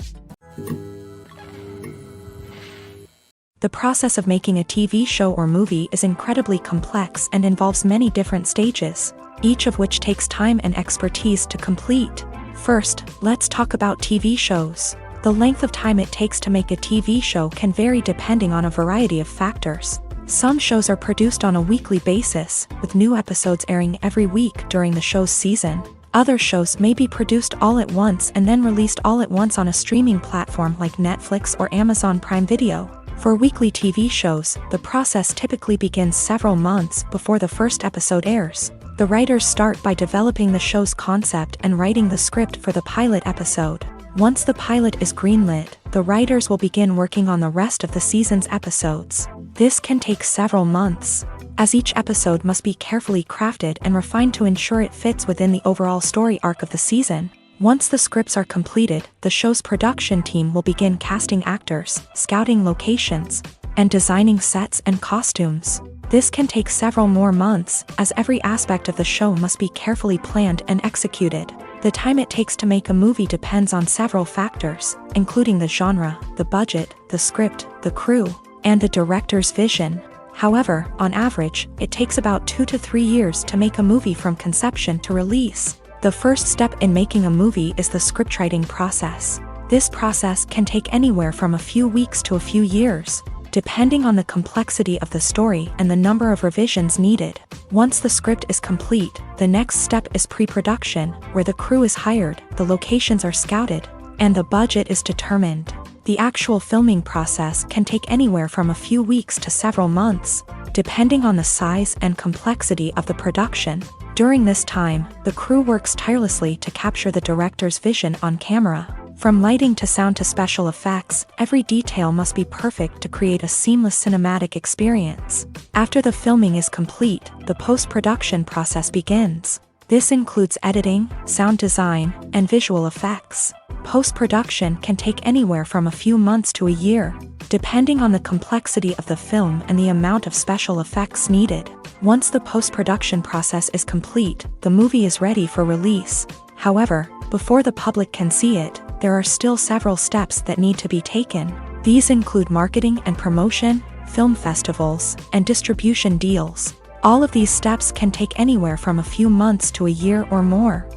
The process of making a TV show or movie is incredibly complex and involves many different stages, each of which takes time and expertise to complete. First, let's talk about TV shows. The length of time it takes to make a TV show can vary depending on a variety of factors. Some shows are produced on a weekly basis, with new episodes airing every week during the show's season. Other shows may be produced all at once and then released all at once on a streaming platform like Netflix or Amazon Prime Video. For weekly TV shows, the process typically begins several months before the first episode airs. The writers start by developing the show's concept and writing the script for the pilot episode. Once the pilot is greenlit, the writers will begin working on the rest of the season's episodes. This can take several months, as each episode must be carefully crafted and refined to ensure it fits within the overall story arc of the season. Once the scripts are completed, the show's production team will begin casting actors, scouting locations, and designing sets and costumes. This can take several more months, as every aspect of the show must be carefully planned and executed. The time it takes to make a movie depends on several factors, including the genre, the budget, the script, the crew, and the director's vision. However, on average, it takes about 2 to 3 years to make a movie from conception to release. The first step in making a movie is the scriptwriting process. This process can take anywhere from a few weeks to a few years, depending on the complexity of the story and the number of revisions needed. Once the script is complete, the next step is pre-production, where the crew is hired, the locations are scouted, and the budget is determined. The actual filming process can take anywhere from a few weeks to several months, depending on the size and complexity of the production. During this time, the crew works tirelessly to capture the director's vision on camera. From lighting to sound to special effects, every detail must be perfect to create a seamless cinematic experience. After the filming is complete, the post-production process begins. This includes editing, sound design, and visual effects. Post-production can take anywhere from a few months to a year, depending on the complexity of the film and the amount of special effects needed. Once the post-production process is complete, the movie is ready for release. However, before the public can see it, there are still several steps that need to be taken. These include marketing and promotion, film festivals, and distribution deals. All of these steps can take anywhere from a few months to a year or more.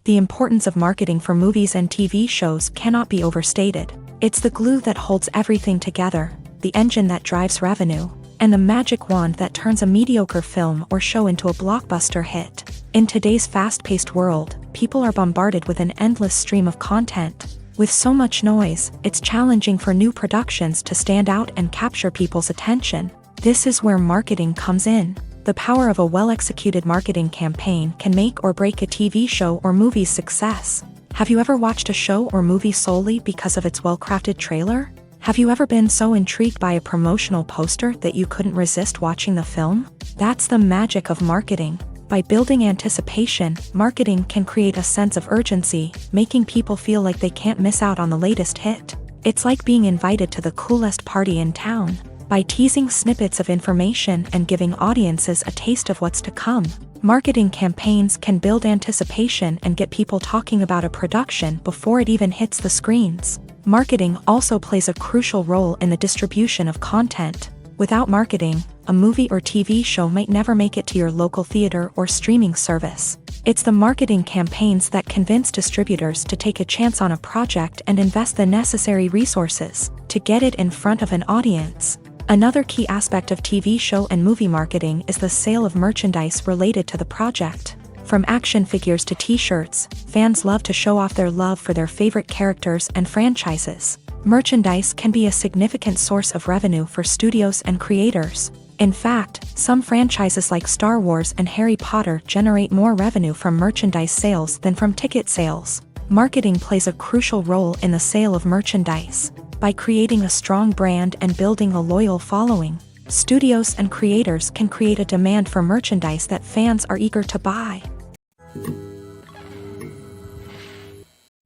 The importance of marketing for movies and TV shows cannot be overstated. It's the glue that holds everything together, the engine that drives revenue, and the magic wand that turns a mediocre film or show into a blockbuster hit. In today's fast-paced world, people are bombarded with an endless stream of content. With so much noise, it's challenging for new productions to stand out and capture people's attention. This is where marketing comes in. The power of a well-executed marketing campaign can make or break a TV show or movie's success. Have you ever watched a show or movie solely because of its well-crafted trailer? Have you ever been so intrigued by a promotional poster that you couldn't resist watching the film? That's the magic of marketing. By building anticipation, marketing can create a sense of urgency, making people feel like they can't miss out on the latest hit. It's like being invited to the coolest party in town. By teasing snippets of information and giving audiences a taste of what's to come, marketing campaigns can build anticipation and get people talking about a production before it even hits the screens. Marketing also plays a crucial role in the distribution of content. Without marketing, a movie or TV show might never make it to your local theater or streaming service. It's the marketing campaigns that convince distributors to take a chance on a project and invest the necessary resources to get it in front of an audience. Another key aspect of TV show and movie marketing is the sale of merchandise related to the project. From action figures to t-shirts, fans love to show off their love for their favorite characters and franchises. Merchandise can be a significant source of revenue for studios and creators. In fact, some franchises like Star Wars and Harry Potter generate more revenue from merchandise sales than from ticket sales. Marketing plays a crucial role in the sale of merchandise. By creating a strong brand and building a loyal following, studios and creators can create a demand for merchandise that fans are eager to buy.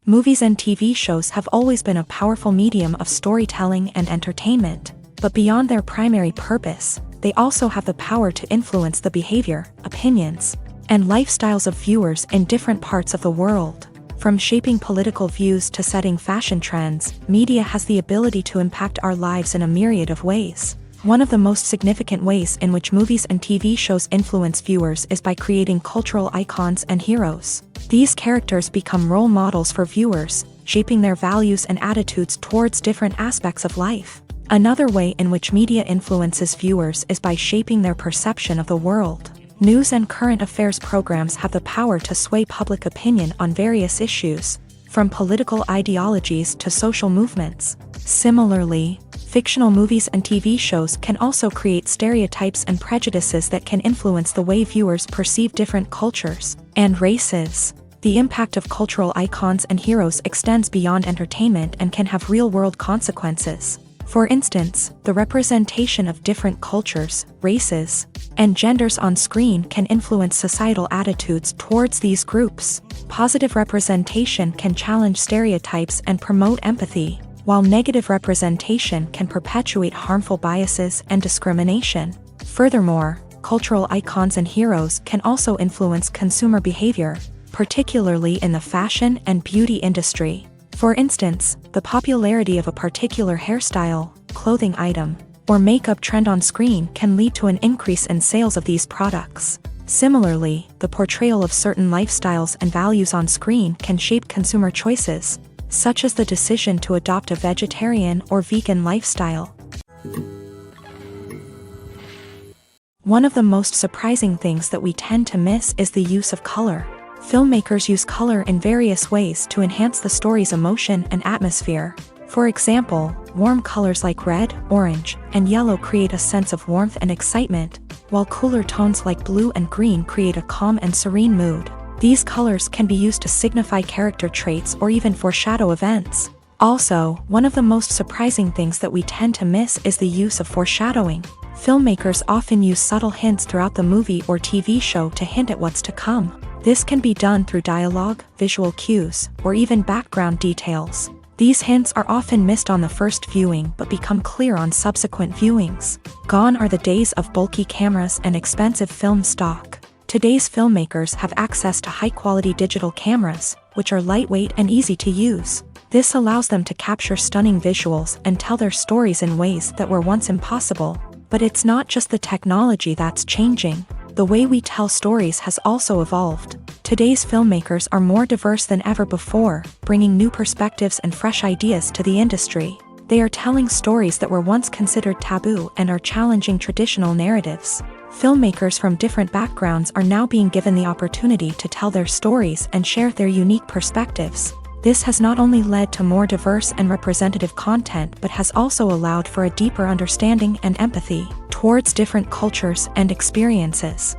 Movies and TV shows have always been a powerful medium of storytelling and entertainment, but beyond their primary purpose, they also have the power to influence the behavior, opinions, and lifestyles of viewers in different parts of the world. From shaping political views to setting fashion trends, media has the ability to impact our lives in a myriad of ways. One of the most significant ways in which movies and TV shows influence viewers is by creating cultural icons and heroes. These characters become role models for viewers, shaping their values and attitudes towards different aspects of life. Another way in which media influences viewers is by shaping their perception of the world. News and current affairs programs have the power to sway public opinion on various issues, from political ideologies to social movements. Similarly, fictional movies and TV shows can also create stereotypes and prejudices that can influence the way viewers perceive different cultures and races. The impact of cultural icons and heroes extends beyond entertainment and can have real-world consequences. For instance, the representation of different cultures, races, and genders on screen can influence societal attitudes towards these groups. Positive representation can challenge stereotypes and promote empathy, while negative representation can perpetuate harmful biases and discrimination. Furthermore, cultural icons and heroes can also influence consumer behavior, particularly in the fashion and beauty industry. For instance, the popularity of a particular hairstyle, clothing item, or makeup trend on screen can lead to an increase in sales of these products. Similarly, the portrayal of certain lifestyles and values on screen can shape consumer choices, such as the decision to adopt a vegetarian or vegan lifestyle. One of the most surprising things that we tend to miss is the use of color. Filmmakers use color in various ways to enhance the story's emotion and atmosphere. For example, warm colors like red, orange, and yellow create a sense of warmth and excitement, while cooler tones like blue and green create a calm and serene mood. These colors can be used to signify character traits or even foreshadow events. Also, one of the most surprising things that we tend to miss is the use of foreshadowing. Filmmakers often use subtle hints throughout the movie or TV show to hint at what's to come. This can be done through dialogue, visual cues, or even background details. These hints are often missed on the first viewing but become clear on subsequent viewings. Gone are the days of bulky cameras and expensive film stock. Today's filmmakers have access to high-quality digital cameras, which are lightweight and easy to use. This allows them to capture stunning visuals and tell their stories in ways that were once impossible. But it's not just the technology that's changing. The way we tell stories has also evolved. Today's filmmakers are more diverse than ever before, bringing new perspectives and fresh ideas to the industry. They are telling stories that were once considered taboo and are challenging traditional narratives. Filmmakers from different backgrounds are now being given the opportunity to tell their stories and share their unique perspectives. This has not only led to more diverse and representative content but has also allowed for a deeper understanding and empathy towards different cultures and experiences.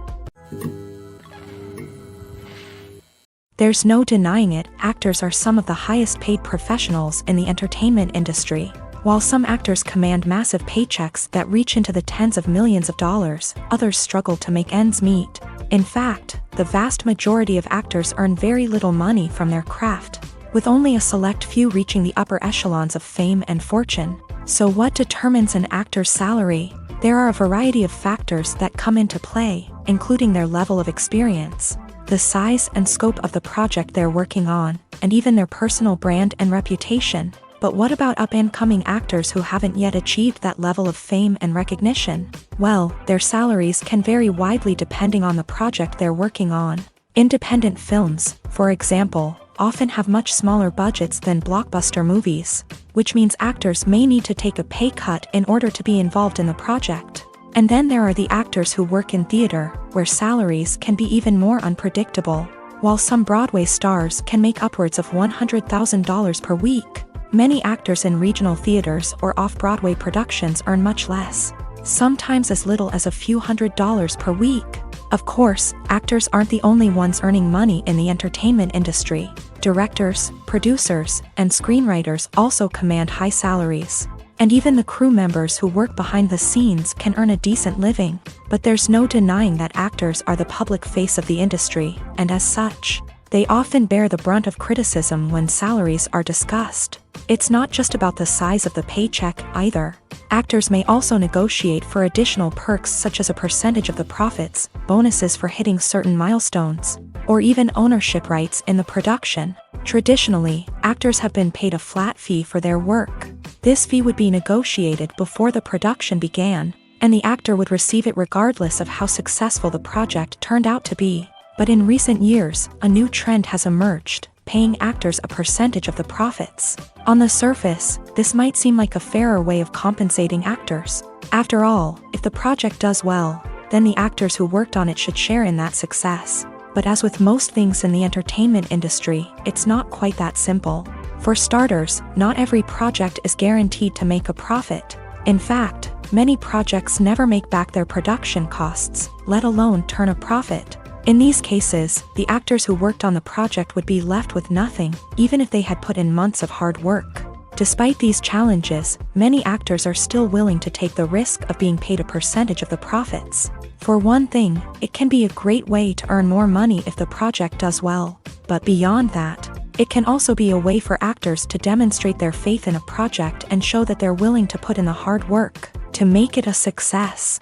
There's no denying it, actors are some of the highest paid professionals in the entertainment industry. While some actors command massive paychecks that reach into the tens of millions of dollars, others struggle to make ends meet. In fact, the vast majority of actors earn very little money from their craft, with only a select few reaching the upper echelons of fame and fortune. So what determines an actor's salary? There are a variety of factors that come into play, including their level of experience, the size and scope of the project they're working on, and even their personal brand and reputation. But what about up-and-coming actors who haven't yet achieved that level of fame and recognition? Well, their salaries can vary widely depending on the project they're working on. Independent films, for example, often have much smaller budgets than blockbuster movies, which means actors may need to take a pay cut in order to be involved in the project. And then there are the actors who work in theater, where salaries can be even more unpredictable. While some Broadway stars can make upwards of $100,000 per week, many actors in regional theaters or off-Broadway productions earn much less, sometimes as little as a few $100s per week. Of course, actors aren't the only ones earning money in the entertainment industry. Directors, producers, and screenwriters also command high salaries. And even the crew members who work behind the scenes can earn a decent living. But there's no denying that actors are the public face of the industry, and as such, they often bear the brunt of criticism when salaries are discussed. It's not just about the size of the paycheck either. Actors may also negotiate for additional perks such as a percentage of the profits, bonuses for hitting certain milestones, or even ownership rights in the production. Traditionally, actors have been paid a flat fee for their work. This fee would be negotiated before the production began, and the actor would receive it regardless of how successful the project turned out to be. But in recent years, a new trend has emerged, paying actors a percentage of the profits. On the surface, this might seem like a fairer way of compensating actors. After all, if the project does well, then the actors who worked on it should share in that success. But as with most things in the entertainment industry, it's not quite that simple. For starters, not every project is guaranteed to make a profit. In fact, many projects never make back their production costs, let alone turn a profit. In these cases, the actors who worked on the project would be left with nothing, even if they had put in months of hard work. Despite these challenges, many actors are still willing to take the risk of being paid a percentage of the profits. For one thing, it can be a great way to earn more money if the project does well. But beyond that, it can also be a way for actors to demonstrate their faith in a project and show that they're willing to put in the hard work to make it a success.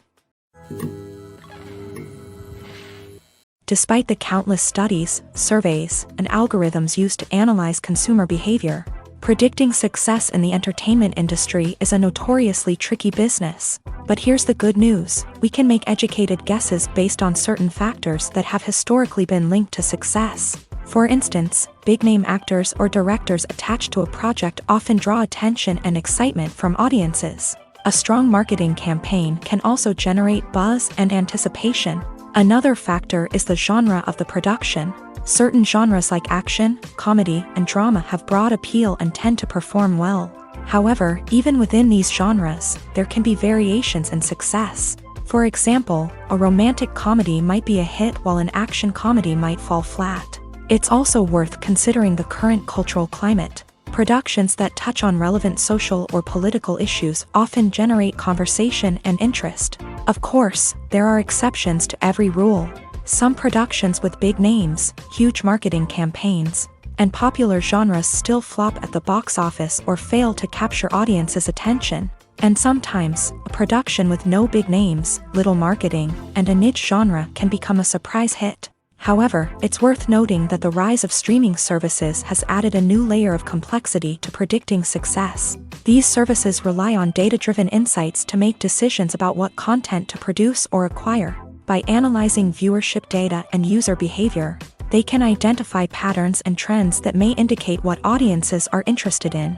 Despite the countless studies, surveys, and algorithms used to analyze consumer behavior, Predicting success in the entertainment industry is a notoriously tricky business. But here's the good news: we can make educated guesses based on certain factors that have historically been linked to success. For instance, big-name actors or directors attached to a project often draw attention and excitement from audiences. A strong marketing campaign can also generate buzz and anticipation. Another factor is the genre of the production. Certain genres like action, comedy, and drama have broad appeal and tend to perform well. However, even within these genres, there can be variations in success. For example, a romantic comedy might be a hit while an action comedy might fall flat. It's also worth considering the current cultural climate. Productions that touch on relevant social or political issues often generate conversation and interest. Of course, there are exceptions to every rule. Some productions with big names, huge marketing campaigns, and popular genres still flop at the box office or fail to capture audiences' attention. And sometimes, a production with no big names, little marketing, and a niche genre can become a surprise hit. However, it's worth noting that the rise of streaming services has added a new layer of complexity to predicting success. These services rely on data-driven insights to make decisions about what content to produce or acquire. By analyzing viewership data and user behavior, they can identify patterns and trends that may indicate what audiences are interested in.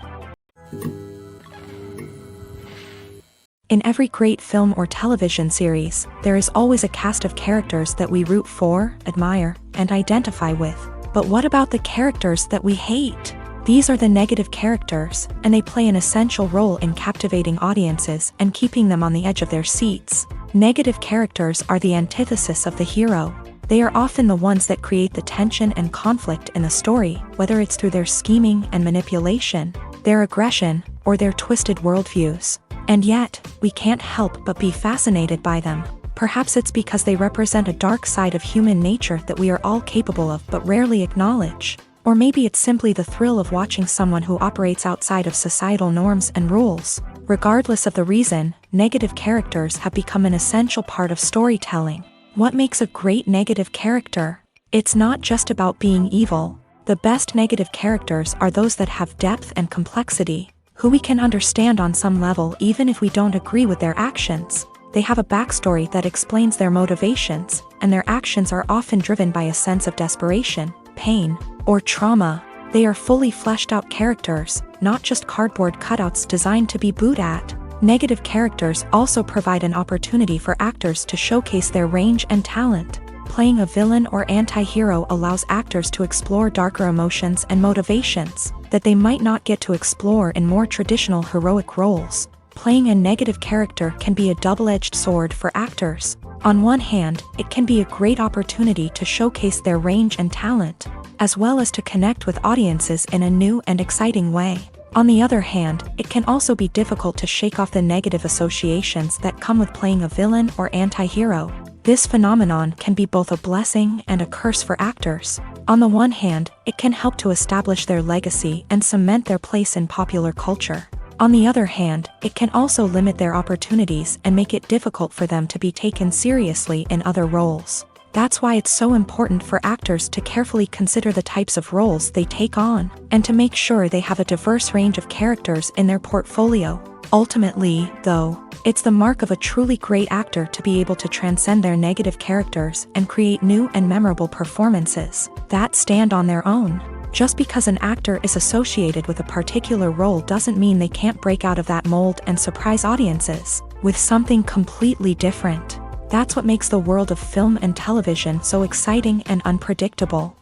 In every great film or television series, there is always a cast of characters that we root for, admire, and identify with. But what about the characters that we hate? These are the negative characters, and they play an essential role in captivating audiences and keeping them on the edge of their seats. Negative characters are the antithesis of the hero. They are often the ones that create the tension and conflict in the story, whether it's through their scheming and manipulation, their aggression, or their twisted worldviews. And yet, we can't help but be fascinated by them. Perhaps it's because they represent a dark side of human nature that we are all capable of but rarely acknowledge. Or maybe it's simply the thrill of watching someone who operates outside of societal norms and rules. Regardless of the reason, negative characters have become an essential part of storytelling. What makes a great negative character? It's not just about being evil. The best negative characters are those that have depth and complexity, who we can understand on some level even if we don't agree with their actions. They have a backstory that explains their motivations, and their actions are often driven by a sense of desperation, pain, or trauma. They are fully fleshed out characters, not just cardboard cutouts designed to be booed at. Negative characters also provide an opportunity for actors to showcase their range and talent. Playing a villain or anti-hero allows actors to explore darker emotions and motivations that they might not get to explore in more traditional heroic roles. Playing a negative character can be a double-edged sword for actors. On one hand, it can be a great opportunity to showcase their range and talent, as well as to connect with audiences in a new and exciting way. On the other hand, it can also be difficult to shake off the negative associations that come with playing a villain or anti-hero. This phenomenon can be both a blessing and a curse for actors. On the one hand, it can help to establish their legacy and cement their place in popular culture. On the other hand, it can also limit their opportunities and make it difficult for them to be taken seriously in other roles. That's why it's so important for actors to carefully consider the types of roles they take on, and to make sure they have a diverse range of characters in their portfolio. Ultimately, though, it's the mark of a truly great actor to be able to transcend their negative characters and create new and memorable performances that stand on their own. Just because an actor is associated with a particular role doesn't mean they can't break out of that mold and surprise audiences with something completely different. That's what makes the world of film and television so exciting and unpredictable.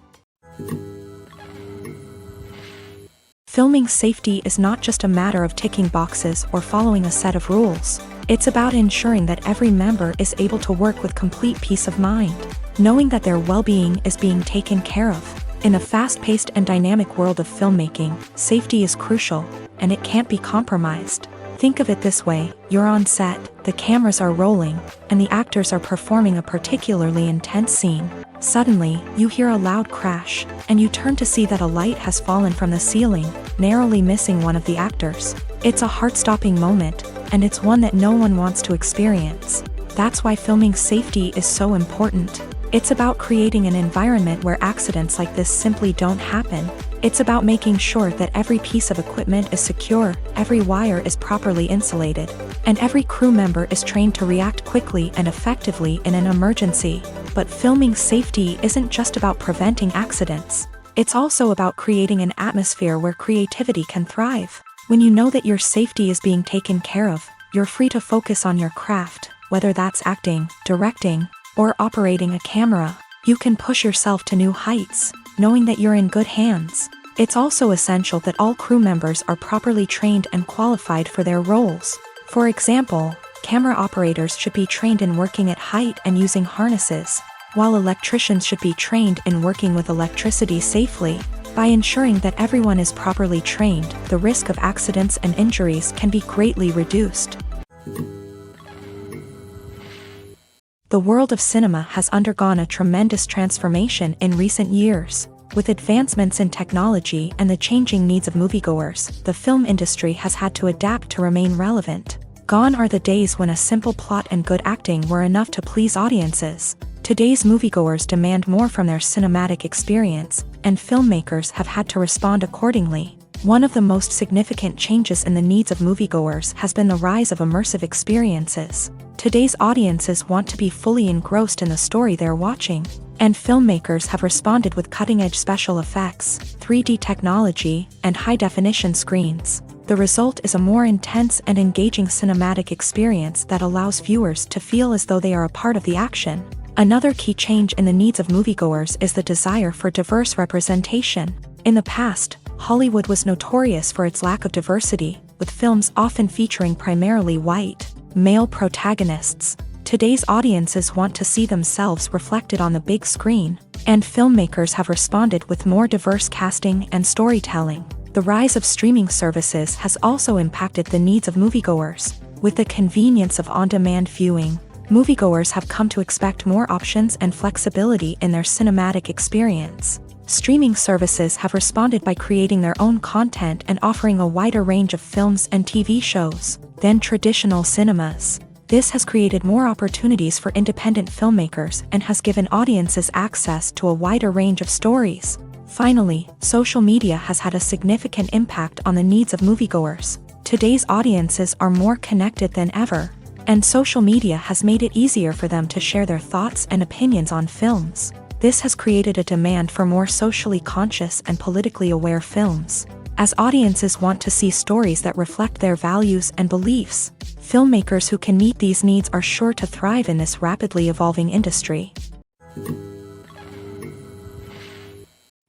Filming safety is not just a matter of ticking boxes or following a set of rules. It's about ensuring that every member is able to work with complete peace of mind, knowing that their well-being is being taken care of. In a fast-paced and dynamic world of filmmaking, safety is crucial, and it can't be compromised. Think of it this way: you're on set, the cameras are rolling, and the actors are performing a particularly intense scene. Suddenly, you hear a loud crash, and you turn to see that a light has fallen from the ceiling, narrowly missing one of the actors. It's a heart-stopping moment, and it's one that no one wants to experience. That's why filming safety is so important. It's about creating an environment where accidents like this simply don't happen. It's about making sure that every piece of equipment is secure, every wire is properly insulated, and every crew member is trained to react quickly and effectively in an emergency. But filming safety isn't just about preventing accidents. It's also about creating an atmosphere where creativity can thrive. When you know that your safety is being taken care of, you're free to focus on your craft, whether that's acting, directing, or operating a camera. You can push yourself to new heights, knowing that you're in good hands. It's also essential that all crew members are properly trained and qualified for their roles. For example, camera operators should be trained in working at height and using harnesses, while electricians should be trained in working with electricity safely. By ensuring that everyone is properly trained, the risk of accidents and injuries can be greatly reduced. The world of cinema has undergone a tremendous transformation in recent years. With advancements in technology and the changing needs of moviegoers, the film industry has had to adapt to remain relevant. Gone are the days when a simple plot and good acting were enough to please audiences. Today's moviegoers demand more from their cinematic experience, and filmmakers have had to respond accordingly. One of the most significant changes in the needs of moviegoers has been the rise of immersive experiences. Today's audiences want to be fully engrossed in the story they're watching, and filmmakers have responded with cutting-edge special effects, 3D technology, and high-definition screens. The result is a more intense and engaging cinematic experience that allows viewers to feel as though they are a part of the action. Another key change in the needs of moviegoers is the desire for diverse representation. In the past, Hollywood was notorious for its lack of diversity, with films often featuring primarily white, male protagonists. Today's audiences want to see themselves reflected on the big screen, and filmmakers have responded with more diverse casting and storytelling. The rise of streaming services has also impacted the needs of moviegoers. With the convenience of on-demand viewing, moviegoers have come to expect more options and flexibility in their cinematic experience. Streaming services have responded by creating their own content and offering a wider range of films and TV shows than traditional cinemas. This has created more opportunities for independent filmmakers and has given audiences access to a wider range of stories. Finally, social media has had a significant impact on the needs of moviegoers. Today's audiences are more connected than ever, and social media has made it easier for them to share their thoughts and opinions on films. This has created a demand for more socially conscious and politically aware films. As audiences want to see stories that reflect their values and beliefs, filmmakers who can meet these needs are sure to thrive in this rapidly evolving industry.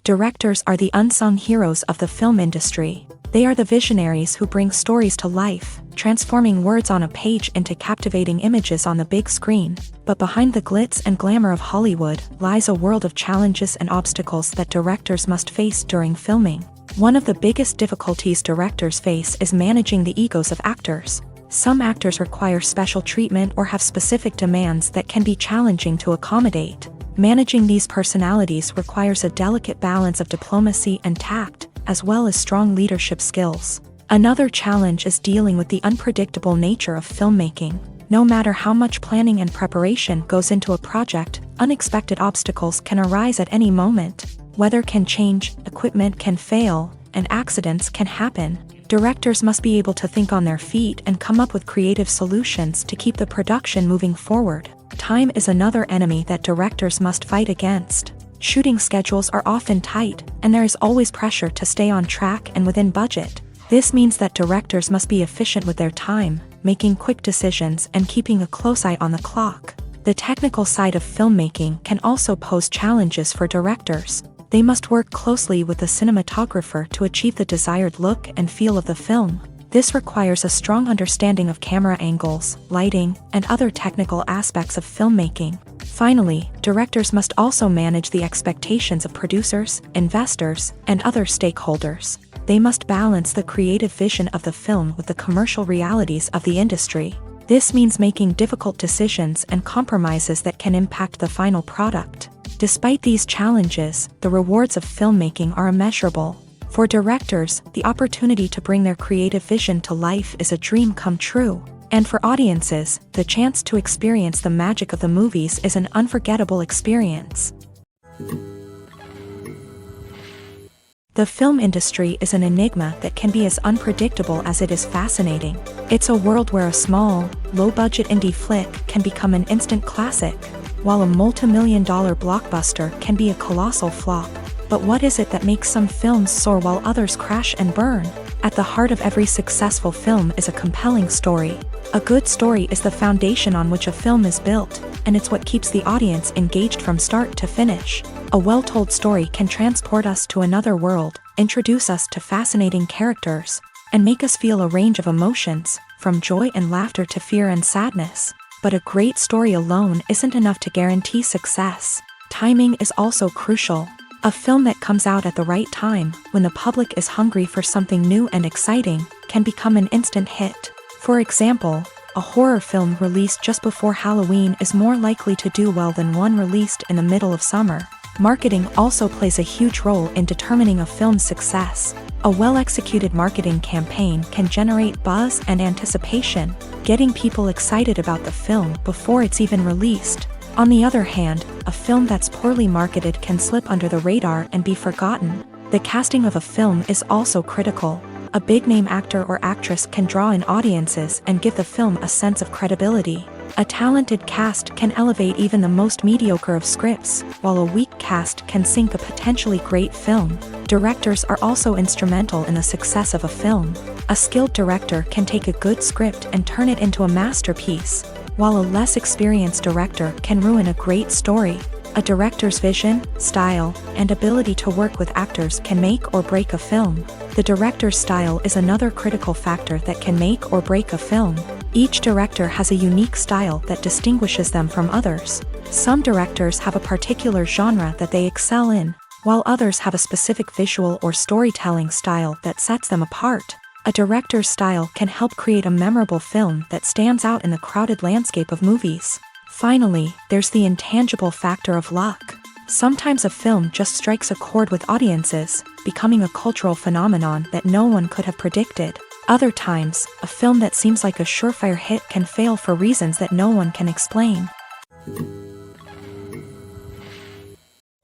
Directors are the unsung heroes of the film industry. They are the visionaries who bring stories to life, transforming words on a page into captivating images on the big screen. But behind the glitz and glamour of Hollywood lies a world of challenges and obstacles that directors must face during filming. One of the biggest difficulties directors face is managing the egos of actors. Some actors require special treatment or have specific demands that can be challenging to accommodate. Managing these personalities requires a delicate balance of diplomacy and tact, as well as strong leadership skills. Another challenge is dealing with the unpredictable nature of filmmaking. No matter how much planning and preparation goes into a project, unexpected obstacles can arise at any moment. Weather can change, equipment can fail, and accidents can happen. Directors must be able to think on their feet and come up with creative solutions to keep the production moving forward. Time is another enemy that directors must fight against. Shooting schedules are often tight, and there is always pressure to stay on track and within budget. This means that directors must be efficient with their time, making quick decisions and keeping a close eye on the clock. The technical side of filmmaking can also pose challenges for directors. They must work closely with the cinematographer to achieve the desired look and feel of the film. This requires a strong understanding of camera angles, lighting, and other technical aspects of filmmaking. Finally, directors must also manage the expectations of producers, investors, and other stakeholders. They must balance the creative vision of the film with the commercial realities of the industry. This means making difficult decisions and compromises that can impact the final product. Despite these challenges, the rewards of filmmaking are immeasurable. For directors, the opportunity to bring their creative vision to life is a dream come true. And for audiences, the chance to experience the magic of the movies is an unforgettable experience. The film industry is an enigma that can be as unpredictable as it is fascinating. It's a world where a small, low-budget indie flick can become an instant classic, while a multi-million-dollar blockbuster can be a colossal flop. But what is it that makes some films soar while others crash and burn? At the heart of every successful film is a compelling story. A good story is the foundation on which a film is built, and it's what keeps the audience engaged from start to finish. A well-told story can transport us to another world, introduce us to fascinating characters, and make us feel a range of emotions, from joy and laughter to fear and sadness. But a great story alone isn't enough to guarantee success. Timing is also crucial. A film that comes out at the right time, when the public is hungry for something new and exciting, can become an instant hit. For example, a horror film released just before Halloween is more likely to do well than one released in the middle of summer. Marketing also plays a huge role in determining a film's success. A well-executed marketing campaign can generate buzz and anticipation, getting people excited about the film before it's even released. On the other hand, a film that's poorly marketed can slip under the radar and be forgotten. The casting of a film is also critical. A big-name actor or actress can draw in audiences and give the film a sense of credibility. A talented cast can elevate even the most mediocre of scripts, while a weak cast can sink a potentially great film. Directors are also instrumental in the success of a film. A skilled director can take a good script and turn it into a masterpiece, while a less experienced director can ruin a great story. A director's vision, style, and ability to work with actors can make or break a film. The director's style is another critical factor that can make or break a film. Each director has a unique style that distinguishes them from others. Some directors have a particular genre that they excel in, while others have a specific visual or storytelling style that sets them apart. A director's style can help create a memorable film that stands out in the crowded landscape of movies. Finally, there's the intangible factor of luck. Sometimes a film just strikes a chord with audiences, becoming a cultural phenomenon that no one could have predicted. Other times, a film that seems like a surefire hit can fail for reasons that no one can explain.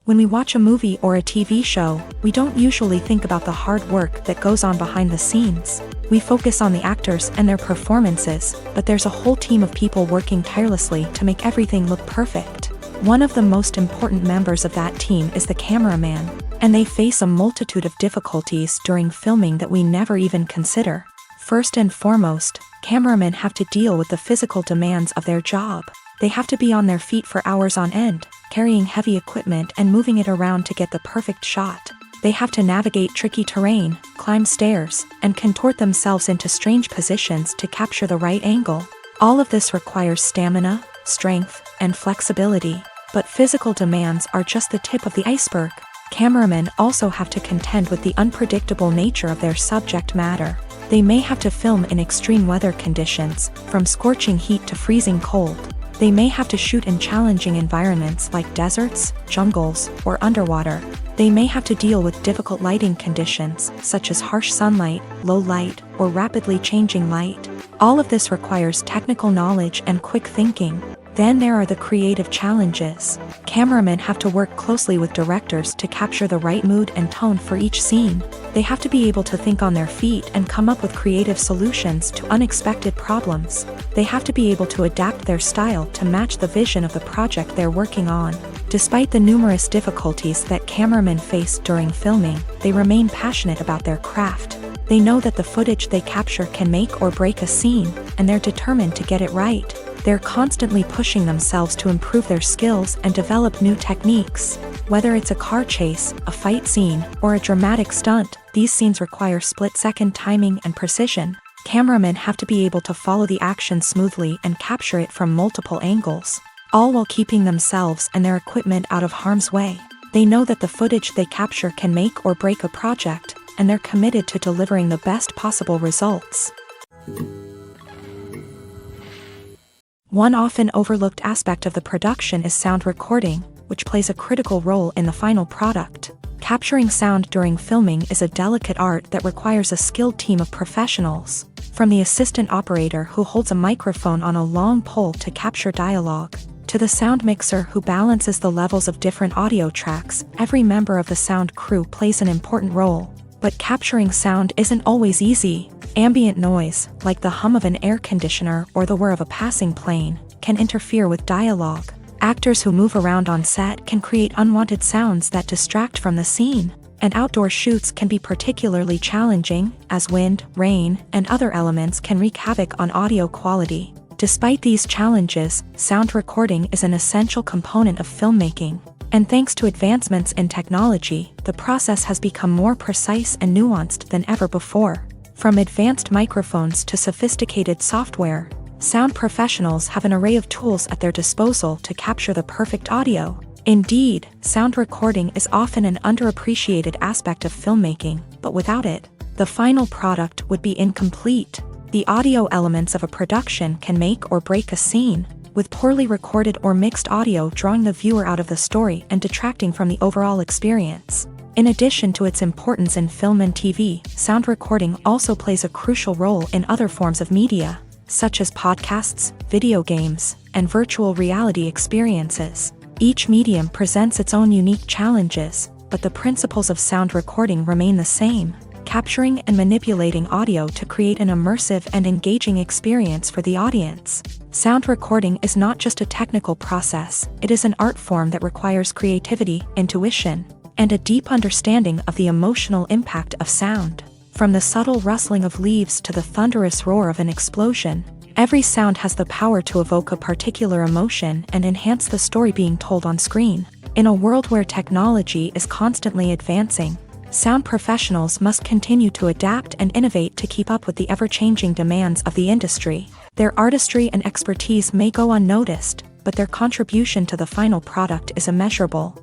When we watch a movie or a TV show, we don't usually think about the hard work that goes on behind the scenes. We focus on the actors and their performances, but there's a whole team of people working tirelessly to make everything look perfect. One of the most important members of that team is the cameraman, and they face a multitude of difficulties during filming that we never even consider. First and foremost, cameramen have to deal with the physical demands of their job. They have to be on their feet for hours on end, carrying heavy equipment and moving it around to get the perfect shot. They have to navigate tricky terrain, climb stairs, and contort themselves into strange positions to capture the right angle. All of this requires stamina, strength, and flexibility. But physical demands are just the tip of the iceberg. Cameramen also have to contend with the unpredictable nature of their subject matter. They may have to film in extreme weather conditions, from scorching heat to freezing cold. They may have to shoot in challenging environments like deserts, jungles, or underwater. They may have to deal with difficult lighting conditions, such as harsh sunlight, low light, or rapidly changing light. All of this requires technical knowledge and quick thinking. Then there are the creative challenges. Cameramen have to work closely with directors to capture the right mood and tone for each scene. They have to be able to think on their feet and come up with creative solutions to unexpected problems. They have to be able to adapt their style to match the vision of the project they're working on. Despite the numerous difficulties that cameramen face during filming, they remain passionate about their craft. They know that the footage they capture can make or break a scene, and they're determined to get it right. They're constantly pushing themselves to improve their skills and develop new techniques. Whether it's a car chase, a fight scene, or a dramatic stunt, these scenes require split-second timing and precision. Cameramen have to be able to follow the action smoothly and capture it from multiple angles, all while keeping themselves and their equipment out of harm's way. They know that the footage they capture can make or break a project, and they're committed to delivering the best possible results. One often overlooked aspect of the production is sound recording, which plays a critical role in the final product. Capturing sound during filming is a delicate art that requires a skilled team of professionals. From the assistant operator who holds a microphone on a long pole to capture dialogue, To the sound mixer who balances the levels of different audio tracks, every member of the sound crew plays an important role. But capturing sound isn't always easy. Ambient noise, like the hum of an air conditioner or the whir of a passing plane, can interfere with dialogue. Actors who move around on set can create unwanted sounds that distract from the scene. And outdoor shoots can be particularly challenging, as wind, rain, and other elements can wreak havoc on audio quality. Despite these challenges, sound recording is an essential component of filmmaking. And thanks to advancements in technology, the process has become more precise and nuanced than ever before. From advanced microphones to sophisticated software, sound professionals have an array of tools at their disposal to capture the perfect audio. Indeed, sound recording is often an underappreciated aspect of filmmaking, but without it, the final product would be incomplete. The audio elements of a production can make or break a scene, with poorly recorded or mixed audio drawing the viewer out of the story and detracting from the overall experience. In addition to its importance in film and TV, sound recording also plays a crucial role in other forms of media, such as podcasts, video games, and virtual reality experiences. Each medium presents its own unique challenges, but the principles of sound recording remain the same, capturing and manipulating audio to create an immersive and engaging experience for the audience. Sound recording is not just a technical process, it is an art form that requires creativity, intuition, and a deep understanding of the emotional impact of sound. From the subtle rustling of leaves to the thunderous roar of an explosion, every sound has the power to evoke a particular emotion and enhance the story being told on screen. In a world where technology is constantly advancing, sound professionals must continue to adapt and innovate to keep up with the ever-changing demands of the industry. Their artistry and expertise may go unnoticed, but their contribution to the final product is immeasurable.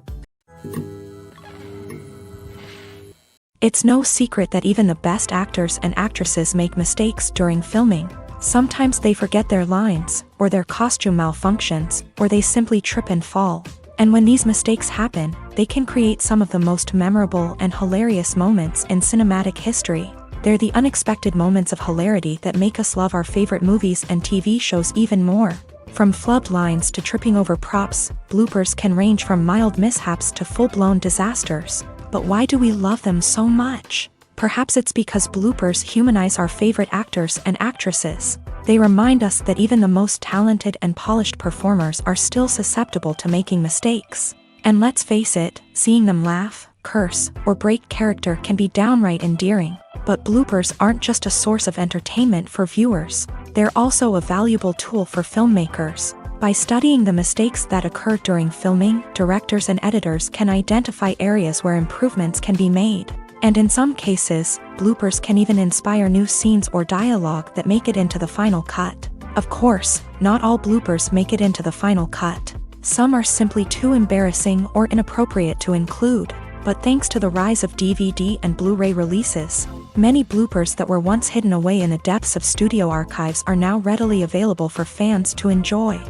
It's no secret that even the best actors and actresses make mistakes during filming. Sometimes they forget their lines, or their costume malfunctions, or they simply trip and fall. And when these mistakes happen, they can create some of the most memorable and hilarious moments in cinematic history. They're the unexpected moments of hilarity that make us love our favorite movies and TV shows even more. From flubbed lines to tripping over props, bloopers can range from mild mishaps to full-blown disasters. But why do we love them so much? Perhaps it's because bloopers humanize our favorite actors and actresses. They remind us that even the most talented and polished performers are still susceptible to making mistakes. And let's face it, seeing them laugh, curse, or break character can be downright endearing. But bloopers aren't just a source of entertainment for viewers. They're also a valuable tool for filmmakers. By studying the mistakes that occur during filming, directors and editors can identify areas where improvements can be made. And in some cases, bloopers can even inspire new scenes or dialogue that make it into the final cut. Of course, not all bloopers make it into the final cut. Some are simply too embarrassing or inappropriate to include. But thanks to the rise of DVD and Blu-ray releases, many bloopers that were once hidden away in the depths of studio archives are now readily available for fans to enjoy.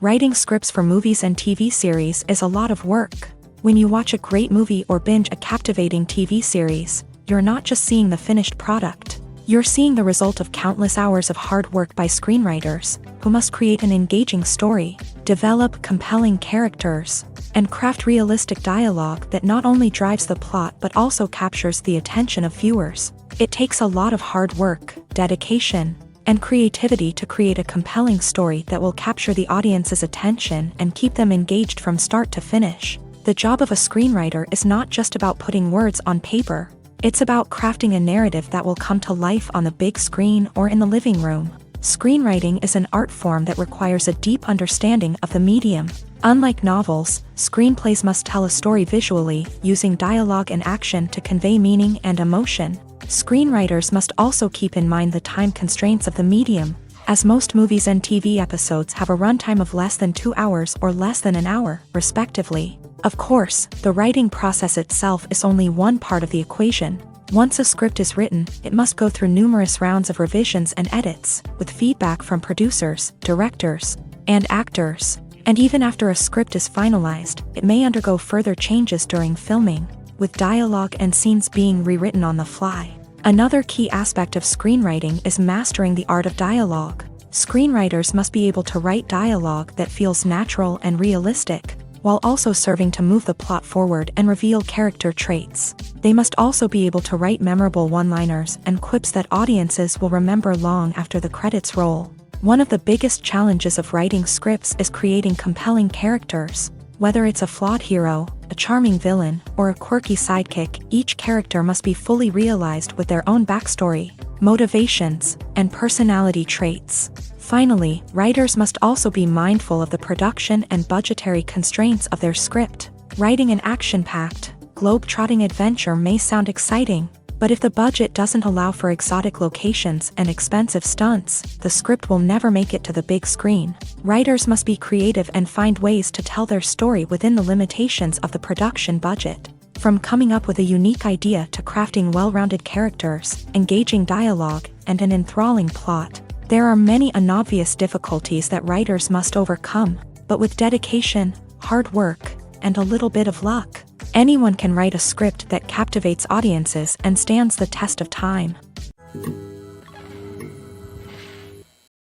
Writing scripts for movies and TV series is a lot of work. When you watch a great movie or binge a captivating TV series, you're not just seeing the finished product. You're seeing the result of countless hours of hard work by screenwriters, who must create an engaging story, develop compelling characters, and craft realistic dialogue that not only drives the plot but also captures the attention of viewers. It takes a lot of hard work, dedication, and creativity to create a compelling story that will capture the audience's attention and keep them engaged from start to finish. The job of a screenwriter is not just about putting words on paper. It's about crafting a narrative that will come to life on the big screen or in the living room. Screenwriting is an art form that requires a deep understanding of the medium. Unlike novels, screenplays must tell a story visually, using dialogue and action to convey meaning and emotion. Screenwriters must also keep in mind the time constraints of the medium, as most movies and TV episodes have a runtime of less than 2 hours or less than an hour, respectively. Of course, the writing process itself is only one part of the equation. Once a script is written, it must go through numerous rounds of revisions and edits, with feedback from producers, directors, and actors. And even after a script is finalized, it may undergo further changes during filming, with dialogue and scenes being rewritten on the fly. Another key aspect of screenwriting is mastering the art of dialogue. Screenwriters must be able to write dialogue that feels natural and realistic, while also serving to move the plot forward and reveal character traits. They must also be able to write memorable one-liners and quips that audiences will remember long after the credits roll. One of the biggest challenges of writing scripts is creating compelling characters. Whether it's a flawed hero, a charming villain, or a quirky sidekick, each character must be fully realized with their own backstory, motivations, and personality traits. Finally, writers must also be mindful of the production and budgetary constraints of their script. Writing an action-packed, globe-trotting adventure may sound exciting, but if the budget doesn't allow for exotic locations and expensive stunts, the script will never make it to the big screen. Writers must be creative and find ways to tell their story within the limitations of the production budget. From coming up with a unique idea to crafting well-rounded characters, engaging dialogue, and an enthralling plot, there are many unobvious difficulties that writers must overcome, but with dedication, hard work, and a little bit of luck, anyone can write a script that captivates audiences and stands the test of time.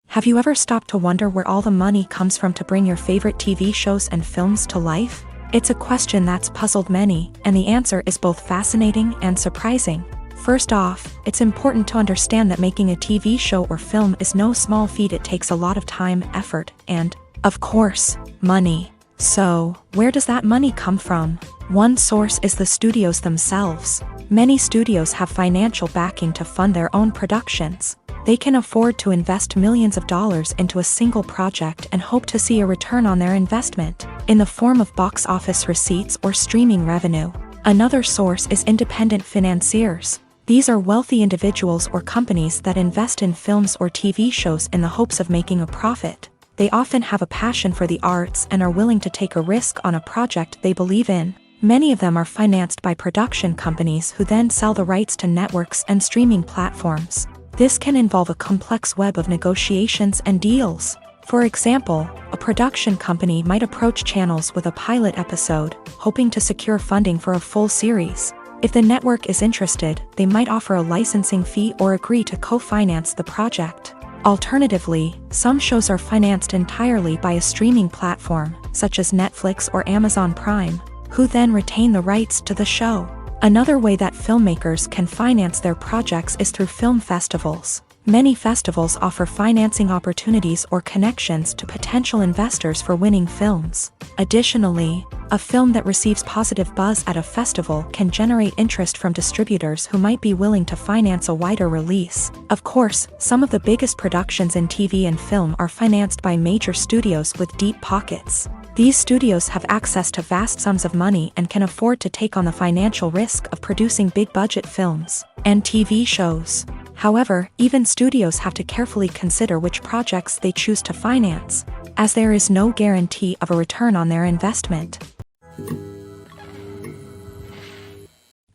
Have you ever stopped to wonder where all the money comes from to bring your favorite TV shows and films to life? It's a question that's puzzled many, and the answer is both fascinating and surprising. First off, it's important to understand that making a TV show or film is no small feat. It takes a lot of time, effort, and, of course, money. So, where does that money come from? One source is the studios themselves. Many studios have financial backing to fund their own productions. They can afford to invest millions of dollars into a single project and hope to see a return on their investment, in the form of box office receipts or streaming revenue. Another source is independent financiers. These are wealthy individuals or companies that invest in films or TV shows in the hopes of making a profit. They often have a passion for the arts and are willing to take a risk on a project they believe in. Many of them are financed by production companies who then sell the rights to networks and streaming platforms. This can involve a complex web of negotiations and deals. For example, a production company might approach channels with a pilot episode, hoping to secure funding for a full series. If the network is interested, they might offer a licensing fee or agree to co-finance the project. Alternatively, some shows are financed entirely by a streaming platform, such as Netflix or Amazon Prime, who then retain the rights to the show. Another way that filmmakers can finance their projects is through film festivals. Many festivals offer financing opportunities or connections to potential investors for winning films. Additionally, a film that receives positive buzz at a festival can generate interest from distributors who might be willing to finance a wider release. Of course, some of the biggest productions in TV and film are financed by major studios with deep pockets. These studios have access to vast sums of money and can afford to take on the financial risk of producing big-budget films and TV shows. However, even studios have to carefully consider which projects they choose to finance, as there is no guarantee of a return on their investment.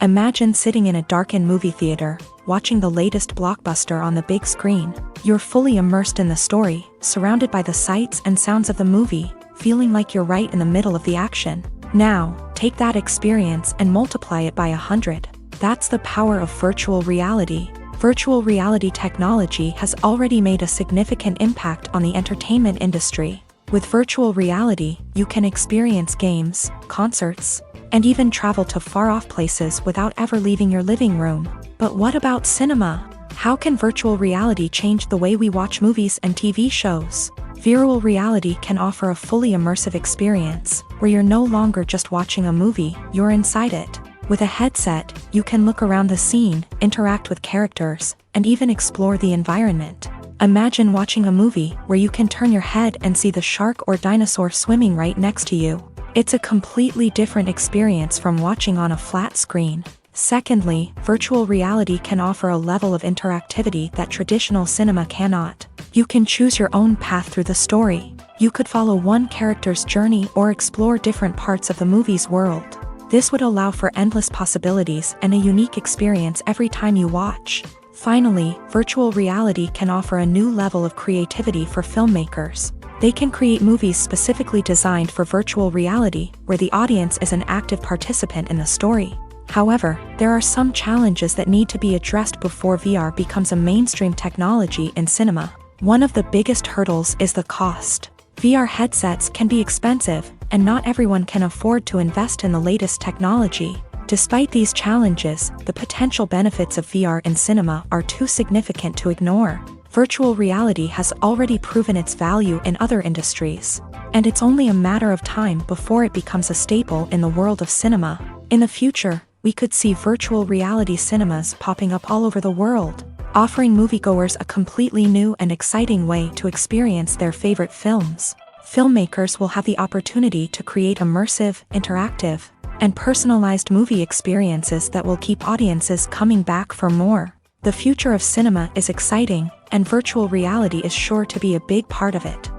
Imagine sitting in a darkened movie theater, watching the latest blockbuster on the big screen. You're fully immersed in the story, surrounded by the sights and sounds of the movie, feeling like you're right in the middle of the action. Now, take that experience and multiply it by 100. That's the power of virtual reality. Virtual reality technology has already made a significant impact on the entertainment industry. With virtual reality, you can experience games, concerts, and even travel to far-off places without ever leaving your living room. But what about cinema? How can virtual reality change the way we watch movies and TV shows? Virtual reality can offer a fully immersive experience, where you're no longer just watching a movie, you're inside it. With a headset, you can look around the scene, interact with characters, and even explore the environment. Imagine watching a movie where you can turn your head and see the shark or dinosaur swimming right next to you. It's a completely different experience from watching on a flat screen. Secondly, virtual reality can offer a level of interactivity that traditional cinema cannot. You can choose your own path through the story. You could follow one character's journey or explore different parts of the movie's world. This would allow for endless possibilities and a unique experience every time you watch. Finally, virtual reality can offer a new level of creativity for filmmakers. They can create movies specifically designed for virtual reality, where the audience is an active participant in the story. However, there are some challenges that need to be addressed before VR becomes a mainstream technology in cinema. One of the biggest hurdles is the cost. VR headsets can be expensive, and not everyone can afford to invest in the latest technology. Despite these challenges, the potential benefits of VR in cinema are too significant to ignore. Virtual reality has already proven its value in other industries, and it's only a matter of time before it becomes a staple in the world of cinema. In the future, we could see virtual reality cinemas popping up all over the world, offering moviegoers a completely new and exciting way to experience their favorite films. Filmmakers will have the opportunity to create immersive, interactive, and personalized movie experiences that will keep audiences coming back for more. The future of cinema is exciting, and virtual reality is sure to be a big part of it.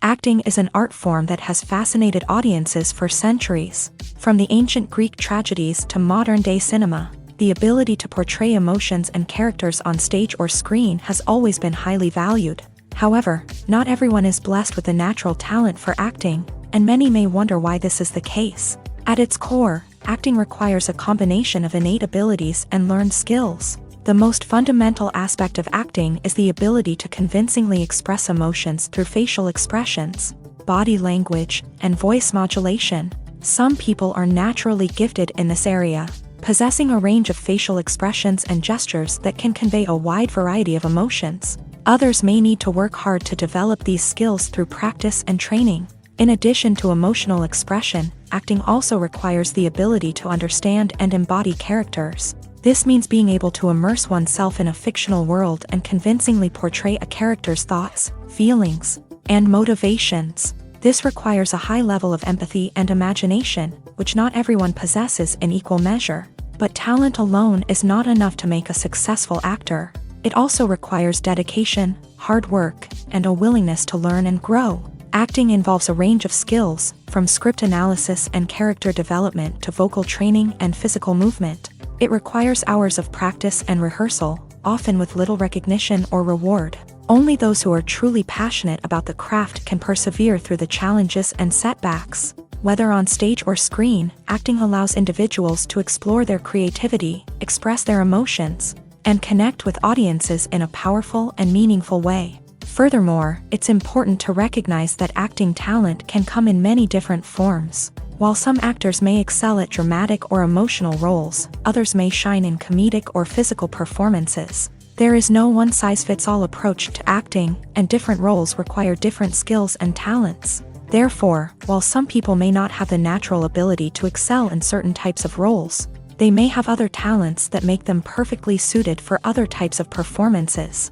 Acting is an art form that has fascinated audiences for centuries. From the ancient Greek tragedies to modern-day cinema, the ability to portray emotions and characters on stage or screen has always been highly valued. However, not everyone is blessed with a natural talent for acting, and many may wonder why this is the case. At its core, acting requires a combination of innate abilities and learned skills. The most fundamental aspect of acting is the ability to convincingly express emotions through facial expressions, body language, and voice modulation. Some people are naturally gifted in this area, possessing a range of facial expressions and gestures that can convey a wide variety of emotions. Others may need to work hard to develop these skills through practice and training. In addition to emotional expression, acting also requires the ability to understand and embody characters. This means being able to immerse oneself in a fictional world and convincingly portray a character's thoughts, feelings, and motivations. This requires a high level of empathy and imagination, which not everyone possesses in equal measure. But talent alone is not enough to make a successful actor. It also requires dedication, hard work, and a willingness to learn and grow. Acting involves a range of skills, from script analysis and character development to vocal training and physical movement. It requires hours of practice and rehearsal, often with little recognition or reward. Only those who are truly passionate about the craft can persevere through the challenges and setbacks. Whether on stage or screen, acting allows individuals to explore their creativity, express their emotions, and connect with audiences in a powerful and meaningful way. Furthermore, it's important to recognize that acting talent can come in many different forms. While some actors may excel at dramatic or emotional roles, others may shine in comedic or physical performances. There is no one-size-fits-all approach to acting, and different roles require different skills and talents. Therefore, while some people may not have the natural ability to excel in certain types of roles, they may have other talents that make them perfectly suited for other types of performances.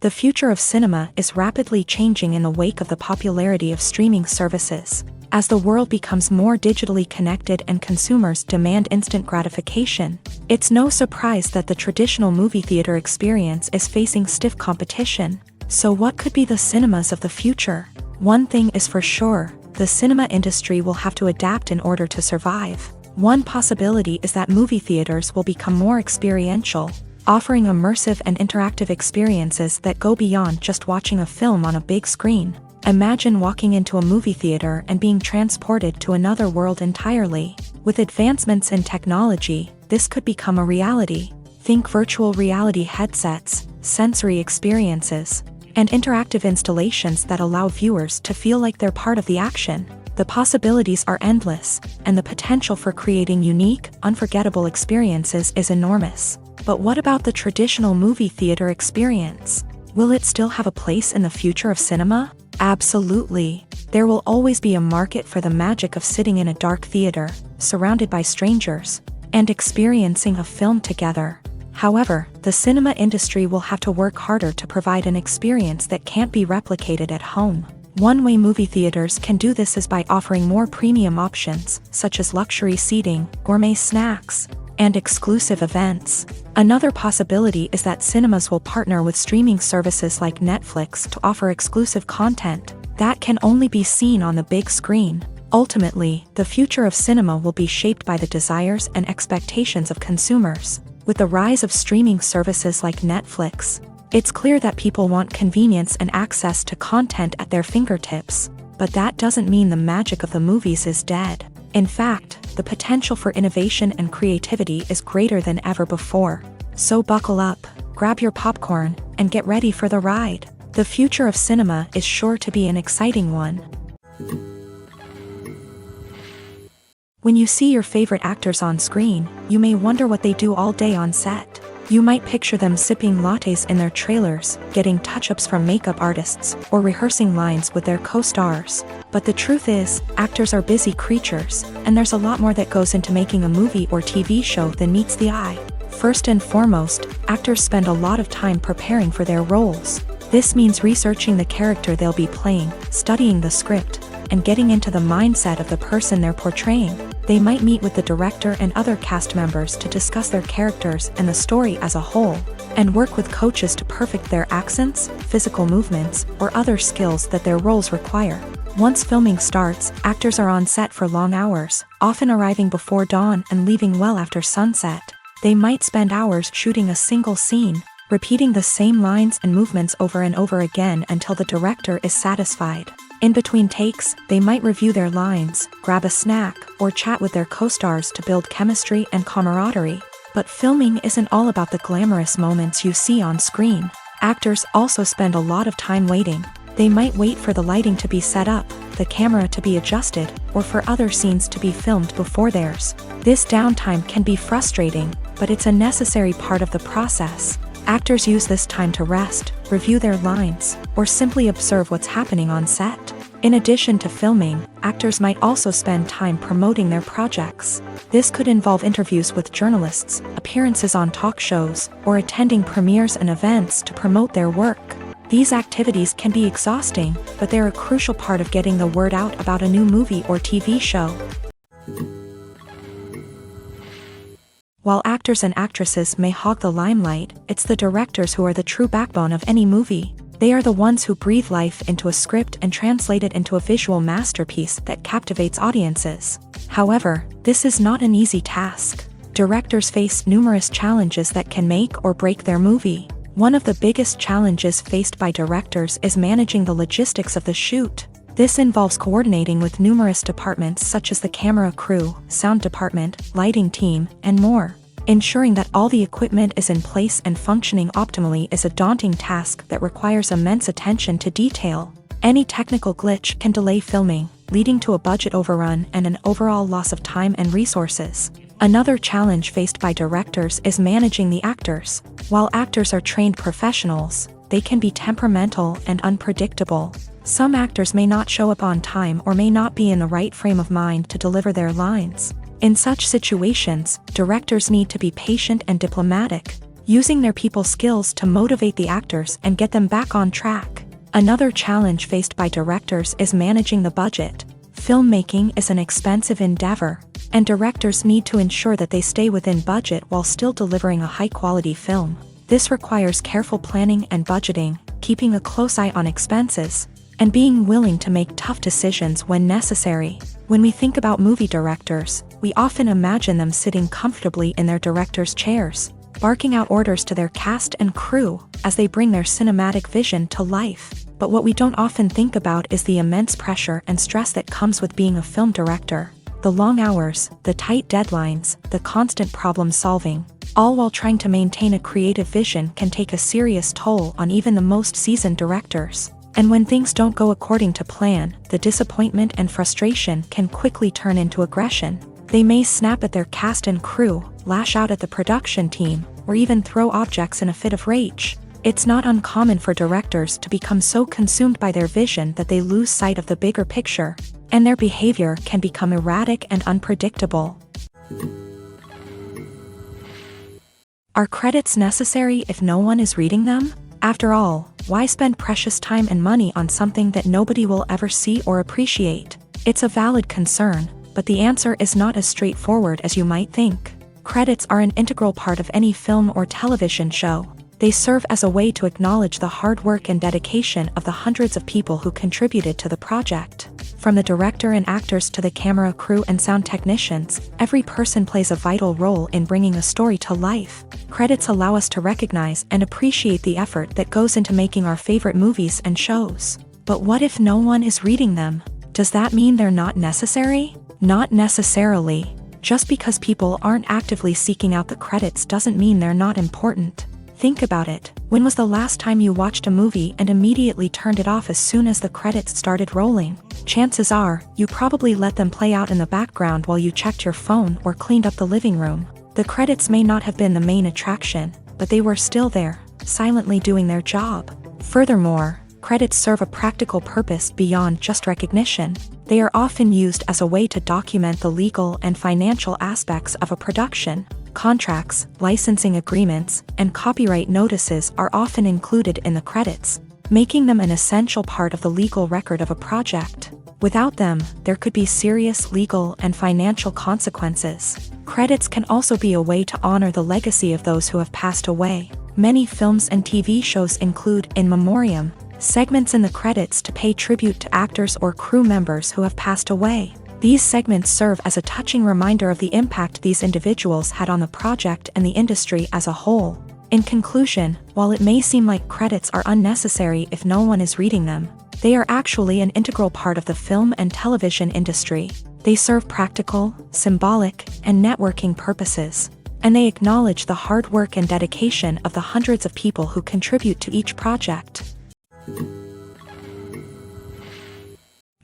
The future of cinema is rapidly changing in the wake of the popularity of streaming services. As the world becomes more digitally connected and consumers demand instant gratification, it's no surprise that the traditional movie theater experience is facing stiff competition. So what could be the cinemas of the future? One thing is for sure, the cinema industry will have to adapt in order to survive. One possibility is that movie theaters will become more experiential, offering immersive and interactive experiences that go beyond just watching a film on a big screen. Imagine walking into a movie theater and being transported to another world entirely. With advancements in technology, this could become a reality. Think virtual reality headsets, sensory experiences, and interactive installations that allow viewers to feel like they're part of the action. The possibilities are endless, and the potential for creating unique, unforgettable experiences is enormous. But what about the traditional movie theater experience? Will it still have a place in the future of cinema? Absolutely. There will always be a market for the magic of sitting in a dark theater, surrounded by strangers, and experiencing a film together. However, the cinema industry will have to work harder to provide an experience that can't be replicated at home. One way movie theaters can do this is by offering more premium options, such as luxury seating, gourmet snacks, and exclusive events. Another possibility is that cinemas will partner with streaming services like Netflix to offer exclusive content that can only be seen on the big screen. Ultimately, the future of cinema will be shaped by the desires and expectations of consumers. With the rise of streaming services like Netflix, it's clear that people want convenience and access to content at their fingertips. But that doesn't mean the magic of the movies is dead. In fact, the potential for innovation and creativity is greater than ever before. So buckle up, grab your popcorn, and get ready for the ride. The future of cinema is sure to be an exciting one. When you see your favorite actors on screen, you may wonder what they do all day on set. You might picture them sipping lattes in their trailers, getting touch-ups from makeup artists, or rehearsing lines with their co-stars. But the truth is, actors are busy creatures, and there's a lot more that goes into making a movie or TV show than meets the eye. First and foremost, actors spend a lot of time preparing for their roles. This means researching the character they'll be playing, studying the script, and getting into the mindset of the person they're portraying. They might meet with the director and other cast members to discuss their characters and the story as a whole, and work with coaches to perfect their accents, physical movements, or other skills that their roles require. Once filming starts, actors are on set for long hours, often arriving before dawn and leaving well after sunset. They might spend hours shooting a single scene, repeating the same lines and movements over and over again until the director is satisfied. In between takes, they might review their lines, grab a snack, or chat with their co-stars to build chemistry and camaraderie. But filming isn't all about the glamorous moments you see on screen. Actors also spend a lot of time waiting. They might wait for the lighting to be set up, the camera to be adjusted, or for other scenes to be filmed before theirs. This downtime can be frustrating, but it's a necessary part of the process. Actors use this time to rest, review their lines, or simply observe what's happening on set. In addition to filming, actors might also spend time promoting their projects. This could involve interviews with journalists, appearances on talk shows, or attending premieres and events to promote their work. These activities can be exhausting, but they're a crucial part of getting the word out about a new movie or TV show. While actors and actresses may hog the limelight, it's the directors who are the true backbone of any movie. They are the ones who breathe life into a script and translate it into a visual masterpiece that captivates audiences. However, this is not an easy task. Directors face numerous challenges that can make or break their movie. One of the biggest challenges faced by directors is managing the logistics of the shoot. This involves coordinating with numerous departments such as the camera crew, sound department, lighting team, and more. Ensuring that all the equipment is in place and functioning optimally is a daunting task that requires immense attention to detail. Any technical glitch can delay filming, leading to a budget overrun and an overall loss of time and resources. Another challenge faced by directors is managing the actors. While actors are trained professionals, they can be temperamental and unpredictable. Some actors may not show up on time or may not be in the right frame of mind to deliver their lines. In such situations, directors need to be patient and diplomatic, using their people skills to motivate the actors and get them back on track. Another challenge faced by directors is managing the budget. Filmmaking is an expensive endeavor, and directors need to ensure that they stay within budget while still delivering a high-quality film. This requires careful planning and budgeting, keeping a close eye on expenses, and being willing to make tough decisions when necessary. When we think about movie directors, we often imagine them sitting comfortably in their director's chairs, barking out orders to their cast and crew as they bring their cinematic vision to life. But what we don't often think about is the immense pressure and stress that comes with being a film director. The long hours, the tight deadlines, the constant problem solving, all while trying to maintain a creative vision can take a serious toll on even the most seasoned directors. And when things don't go according to plan, the disappointment and frustration can quickly turn into aggression. They may snap at their cast and crew, lash out at the production team, or even throw objects in a fit of rage. It's not uncommon for directors to become so consumed by their vision that they lose sight of the bigger picture, and their behavior can become erratic and unpredictable. Are credits necessary if no one is reading them? After all, why spend precious time and money on something that nobody will ever see or appreciate? It's a valid concern, but the answer is not as straightforward as you might think. Credits are an integral part of any film or television show. They serve as a way to acknowledge the hard work and dedication of the hundreds of people who contributed to the project. From the director and actors to the camera crew and sound technicians, every person plays a vital role in bringing a story to life. Credits allow us to recognize and appreciate the effort that goes into making our favorite movies and shows. But what if no one is reading them? Does that mean they're not necessary? Not necessarily. Just because people aren't actively seeking out the credits doesn't mean they're not important. Think about it. When was the last time you watched a movie and immediately turned it off as soon as the credits started rolling? Chances are, you probably let them play out in the background while you checked your phone or cleaned up the living room. The credits may not have been the main attraction, but they were still there, silently doing their job. Furthermore, credits serve a practical purpose beyond just recognition. They are often used as a way to document the legal and financial aspects of a production. Contracts, licensing agreements, and copyright notices are often included in the credits, making them an essential part of the legal record of a project. Without them, there could be serious legal and financial consequences. Credits can also be a way to honor the legacy of those who have passed away. Many films and TV shows include in memoriam segments in the credits to pay tribute to actors or crew members who have passed away. These segments serve as a touching reminder of the impact these individuals had on the project and the industry as a whole. In conclusion, while it may seem like credits are unnecessary if no one is reading them, they are actually an integral part of the film and television industry. They serve practical, symbolic, and networking purposes, and they acknowledge the hard work and dedication of the hundreds of people who contribute to each project.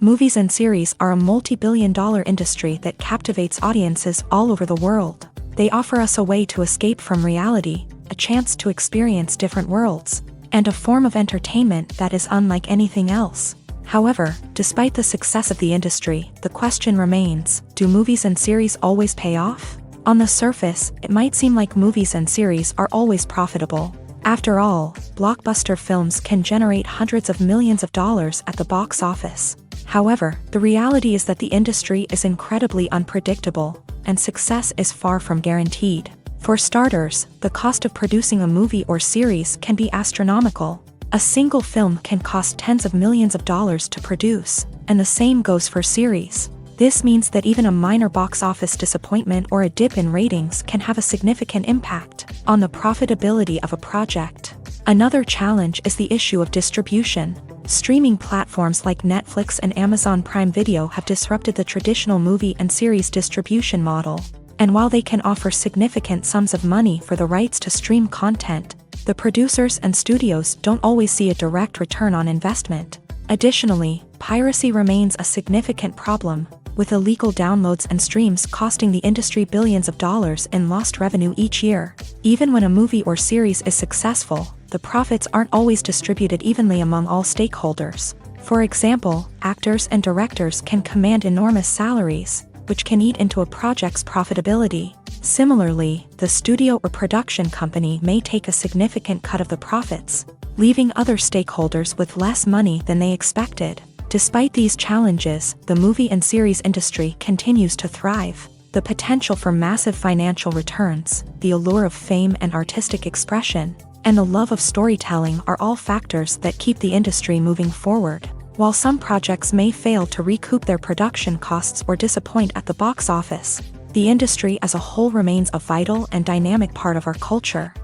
Movies and series are a multi-billion-dollar industry that captivates audiences all over the world. They offer us a way to escape from reality, a chance to experience different worlds, and a form of entertainment that is unlike anything else. However, despite the success of the industry, the question remains, do movies and series always pay off? On the surface, it might seem like movies and series are always profitable. After all, blockbuster films can generate hundreds of millions of dollars at the box office. However, the reality is that the industry is incredibly unpredictable, and success is far from guaranteed. For starters, the cost of producing a movie or series can be astronomical. A single film can cost tens of millions of dollars to produce, and the same goes for series. This means that even a minor box office disappointment or a dip in ratings can have a significant impact on the profitability of a project. Another challenge is the issue of distribution. Streaming platforms like Netflix and Amazon Prime Video have disrupted the traditional movie and series distribution model. And while they can offer significant sums of money for the rights to stream content, the producers and studios don't always see a direct return on investment. Additionally, piracy remains a significant problem, with illegal downloads and streams costing the industry billions of dollars in lost revenue each year. Even when a movie or series is successful, the profits aren't always distributed evenly among all stakeholders. For example, actors and directors can command enormous salaries, which can eat into a project's profitability. Similarly, the studio or production company may take a significant cut of the profits, leaving other stakeholders with less money than they expected. Despite these challenges, the movie and series industry continues to thrive. The potential for massive financial returns, the allure of fame and artistic expression, and the love of storytelling are all factors that keep the industry moving forward. While some projects may fail to recoup their production costs or disappoint at the box office, the industry as a whole remains a vital and dynamic part of our culture.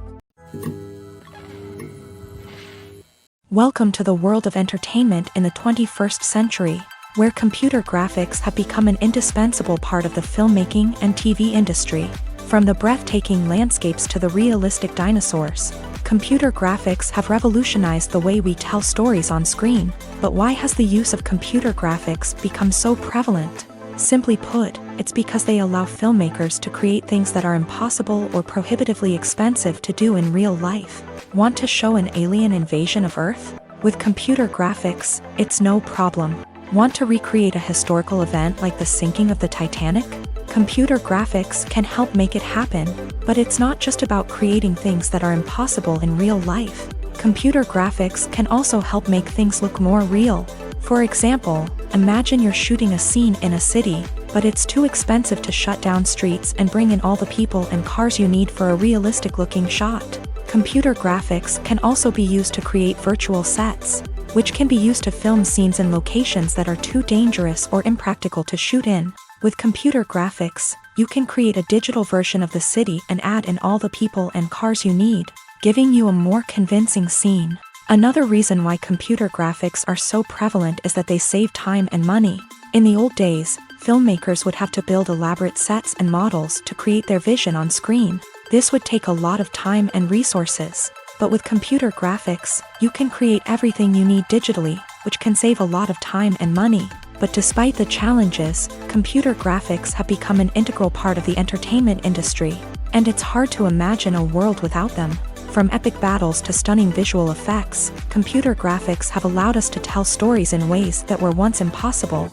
Welcome to the world of entertainment in the 21st century, where computer graphics have become an indispensable part of the filmmaking and TV industry. From the breathtaking landscapes to the realistic dinosaurs, computer graphics have revolutionized the way we tell stories on screen. But why has the use of computer graphics become so prevalent? Simply put, it's because they allow filmmakers to create things that are impossible or prohibitively expensive to do in real life. Want to show an alien invasion of Earth? With computer graphics, it's no problem. Want to recreate a historical event like the sinking of the Titanic? Computer graphics can help make it happen, but it's not just about creating things that are impossible in real life. Computer graphics can also help make things look more real. For example, imagine you're shooting a scene in a city, but it's too expensive to shut down streets and bring in all the people and cars you need for a realistic-looking shot. Computer graphics can also be used to create virtual sets, which can be used to film scenes in locations that are too dangerous or impractical to shoot in. With computer graphics, you can create a digital version of the city and add in all the people and cars you need, giving you a more convincing scene. Another reason why computer graphics are so prevalent is that they save time and money. In the old days, filmmakers would have to build elaborate sets and models to create their vision on screen. This would take a lot of time and resources. But with computer graphics, you can create everything you need digitally, which can save a lot of time and money. But despite the challenges, computer graphics have become an integral part of the entertainment industry, and it's hard to imagine a world without them. From epic battles to stunning visual effects, computer graphics have allowed us to tell stories in ways that were once impossible.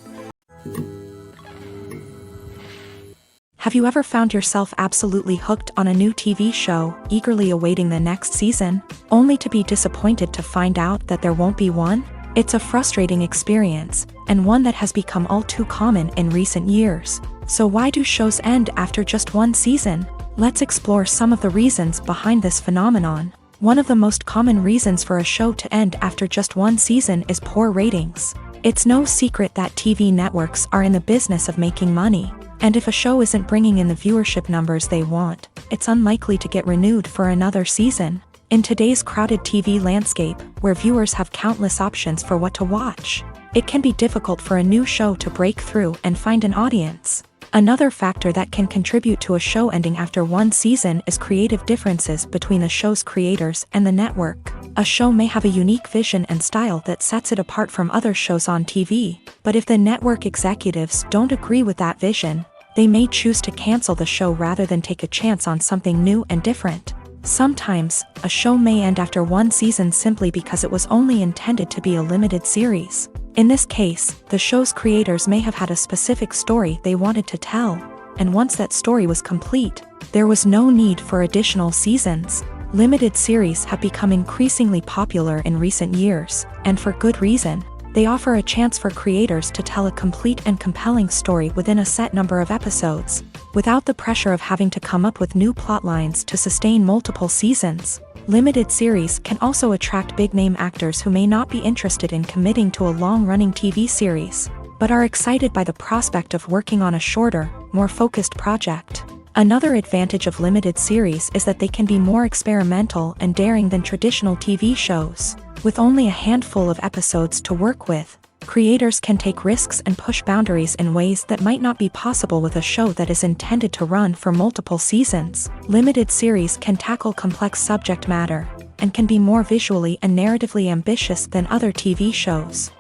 Have you ever found yourself absolutely hooked on a new TV show, eagerly awaiting the next season, only to be disappointed to find out that there won't be one? It's a frustrating experience, and one that has become all too common in recent years. So why do shows end after just one season? Let's explore some of the reasons behind this phenomenon. One of the most common reasons for a show to end after just one season is poor ratings. It's no secret that TV networks are in the business of making money. And if a show isn't bringing in the viewership numbers they want, it's unlikely to get renewed for another season. In today's crowded TV landscape, where viewers have countless options for what to watch, it can be difficult for a new show to break through and find an audience. Another factor that can contribute to a show ending after one season is creative differences between the show's creators and the network. A show may have a unique vision and style that sets it apart from other shows on TV, but if the network executives don't agree with that vision, they may choose to cancel the show rather than take a chance on something new and different. Sometimes, a show may end after one season simply because it was only intended to be a limited series. In this case, the show's creators may have had a specific story they wanted to tell, and once that story was complete, there was no need for additional seasons. Limited series have become increasingly popular in recent years, and for good reason. They offer a chance for creators to tell a complete and compelling story within a set number of episodes, without the pressure of having to come up with new plotlines to sustain multiple seasons. Limited series can also attract big-name actors who may not be interested in committing to a long-running TV series, but are excited by the prospect of working on a shorter, more focused project. Another advantage of limited series is that they can be more experimental and daring than traditional TV shows. With only a handful of episodes to work with, creators can take risks and push boundaries in ways that might not be possible with a show that is intended to run for multiple seasons. Limited series can tackle complex subject matter, and can be more visually and narratively ambitious than other TV shows.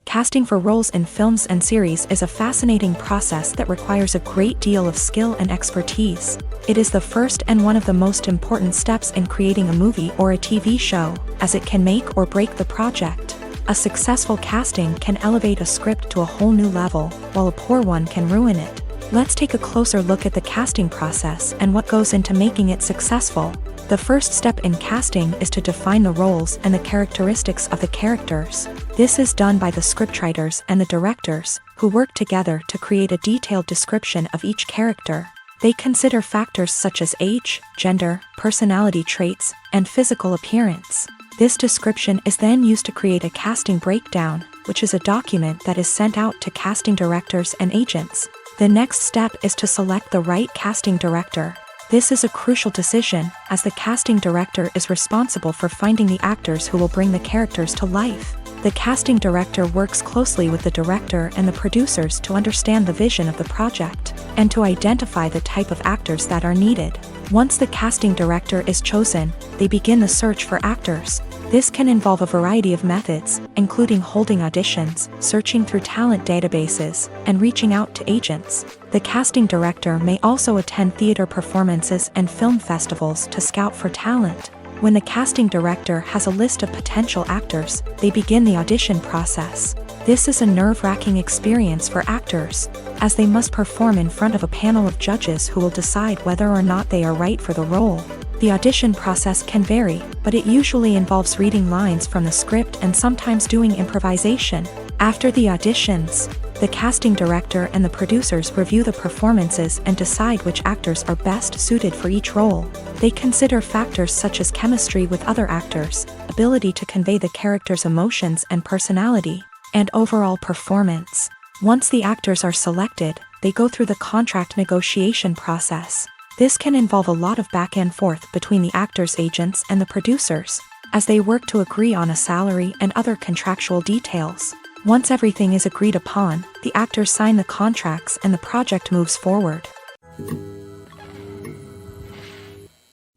Casting for roles in films and series is a fascinating process that requires a great deal of skill and expertise. It is the first and one of the most important steps in creating a movie or a TV show, as it can make or break the project. A successful casting can elevate a script to a whole new level, while a poor one can ruin it. Let's take a closer look at the casting process and what goes into making it successful. The first step in casting is to define the roles and the characteristics of the characters. This is done by the scriptwriters and the directors, who work together to create a detailed description of each character. They consider factors such as age, gender, personality traits, and physical appearance. This description is then used to create a casting breakdown, which is a document that is sent out to casting directors and agents. The next step is to select the right casting director. This is a crucial decision, as the casting director is responsible for finding the actors who will bring the characters to life. The casting director works closely with the director and the producers to understand the vision of the project, and to identify the type of actors that are needed. Once the casting director is chosen, they begin the search for actors. This can involve a variety of methods, including holding auditions, searching through talent databases, and reaching out to agents. The casting director may also attend theater performances and film festivals to scout for talent. When the casting director has a list of potential actors, they begin the audition process. This is a nerve-wracking experience for actors, as they must perform in front of a panel of judges who will decide whether or not they are right for the role. The audition process can vary, but it usually involves reading lines from the script and sometimes doing improvisation. After the auditions, the casting director and the producers review the performances and decide which actors are best suited for each role. They consider factors such as chemistry with other actors, ability to convey the character's emotions and personality, and overall performance. Once the actors are selected, they go through the contract negotiation process. This can involve a lot of back and forth between the actors' agents and the producers, as they work to agree on a salary and other contractual details. Once everything is agreed upon, the actors sign the contracts and the project moves forward.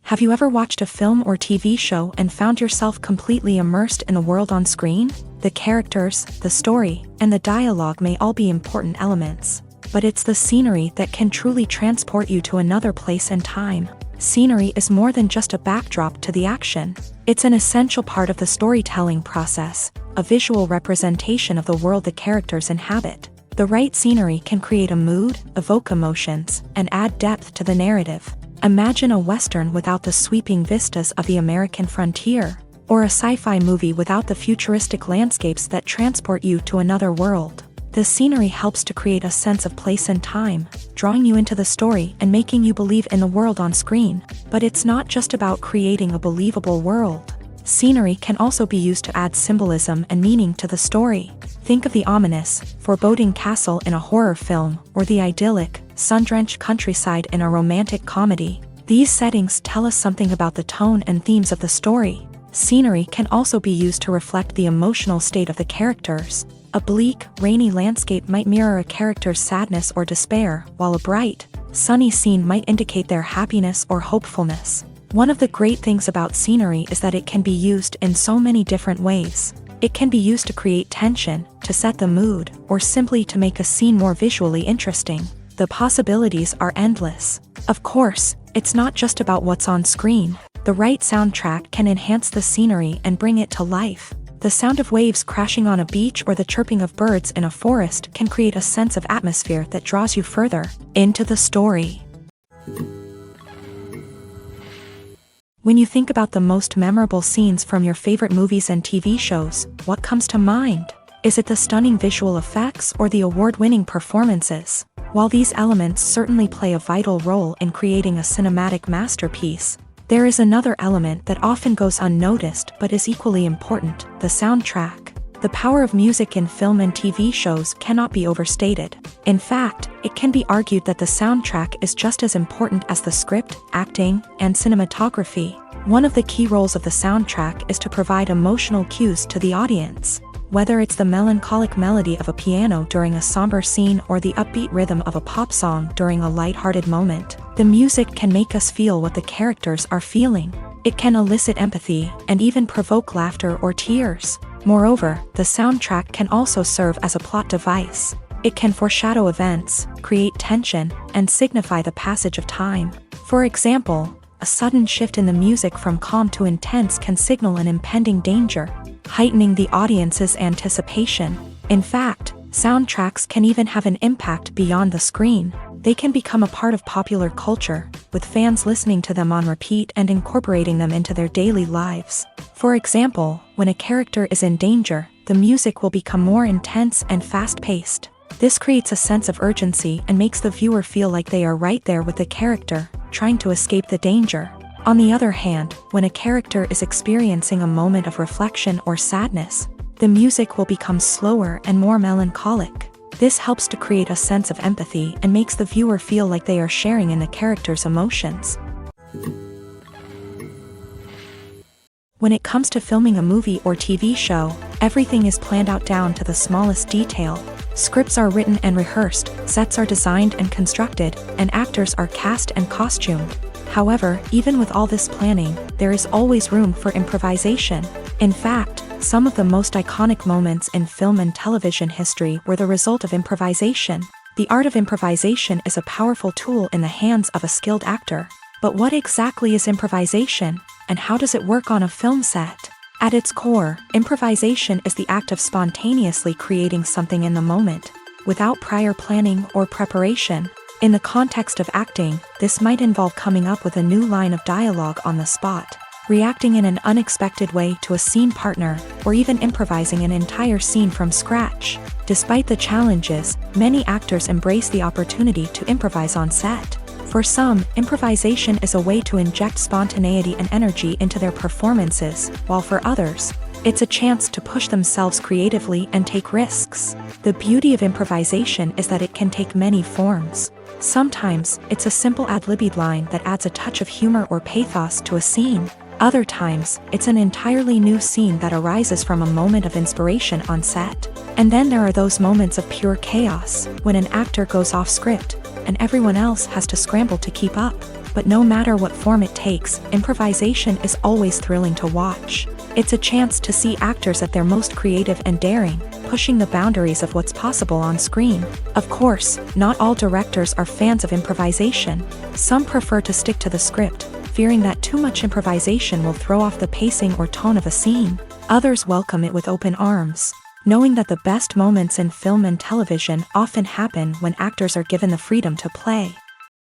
Have you ever watched a film or TV show and found yourself completely immersed in the world on screen? The characters, the story, and the dialogue may all be important elements, but it's the scenery that can truly transport you to another place and time. Scenery is more than just a backdrop to the action. It's an essential part of the storytelling process, a visual representation of the world the characters inhabit. The right scenery can create a mood, evoke emotions, and add depth to the narrative. Imagine a Western without the sweeping vistas of the American frontier, or a sci-fi movie without the futuristic landscapes that transport you to another world. The scenery helps to create a sense of place and time, drawing you into the story and making you believe in the world on screen. But it's not just about creating a believable world. Scenery can also be used to add symbolism and meaning to the story. Think of the ominous, foreboding castle in a horror film, or the idyllic, sun-drenched countryside in a romantic comedy. These settings tell us something about the tone and themes of the story. Scenery can also be used to reflect the emotional state of the characters. A bleak, rainy landscape might mirror a character's sadness or despair, while a bright, sunny scene might indicate their happiness or hopefulness. One of the great things about scenery is that it can be used in so many different ways. It can be used to create tension, to set the mood, or simply to make a scene more visually interesting. The possibilities are endless. Of course, it's not just about what's on screen. The right soundtrack can enhance the scenery and bring it to life. The sound of waves crashing on a beach or the chirping of birds in a forest can create a sense of atmosphere that draws you further into the story. When you think about the most memorable scenes from your favorite movies and TV shows, what comes to mind? Is it the stunning visual effects or the award-winning performances? While these elements certainly play a vital role in creating a cinematic masterpiece, there is another element that often goes unnoticed but is equally important: the soundtrack. The power of music in film and TV shows cannot be overstated. In fact, it can be argued that the soundtrack is just as important as the script, acting, and cinematography. One of the key roles of the soundtrack is to provide emotional cues to the audience. Whether it's the melancholic melody of a piano during a somber scene or the upbeat rhythm of a pop song during a lighthearted moment, the music can make us feel what the characters are feeling. It can elicit empathy and even provoke laughter or tears. Moreover, the soundtrack can also serve as a plot device. It can foreshadow events, create tension, and signify the passage of time. For example, a sudden shift in the music from calm to intense can signal an impending danger, heightening the audience's anticipation. In fact, soundtracks can even have an impact beyond the screen. They can become a part of popular culture, with fans listening to them on repeat and incorporating them into their daily lives. For example, when a character is in danger, the music will become more intense and fast-paced. This creates a sense of urgency and makes the viewer feel like they are right there with the character, trying to escape the danger. On the other hand, when a character is experiencing a moment of reflection or sadness, the music will become slower and more melancholic. This helps to create a sense of empathy and makes the viewer feel like they are sharing in the character's emotions. When it comes to filming a movie or TV show, everything is planned out down to the smallest detail. Scripts are written and rehearsed, sets are designed and constructed, and actors are cast and costumed. However, even with all this planning, there is always room for improvisation. In fact, some of the most iconic moments in film and television history were the result of improvisation. The art of improvisation is a powerful tool in the hands of a skilled actor. But what exactly is improvisation, and how does it work on a film set? At its core, improvisation is the act of spontaneously creating something in the moment, without prior planning or preparation. In the context of acting, this might involve coming up with a new line of dialogue on the spot, reacting in an unexpected way to a scene partner, or even improvising an entire scene from scratch. Despite the challenges, many actors embrace the opportunity to improvise on set. For some, improvisation is a way to inject spontaneity and energy into their performances, while for others, it's a chance to push themselves creatively and take risks. The beauty of improvisation is that it can take many forms. Sometimes, it's a simple ad-libbed line that adds a touch of humor or pathos to a scene. Other times, it's an entirely new scene that arises from a moment of inspiration on set. And then there are those moments of pure chaos, when an actor goes off script, and everyone else has to scramble to keep up. But no matter what form it takes, improvisation is always thrilling to watch. It's a chance to see actors at their most creative and daring, pushing the boundaries of what's possible on screen. Of course, not all directors are fans of improvisation. Some prefer to stick to the script, fearing that too much improvisation will throw off the pacing or tone of a scene. Others welcome it with open arms, knowing that the best moments in film and television often happen when actors are given the freedom to play.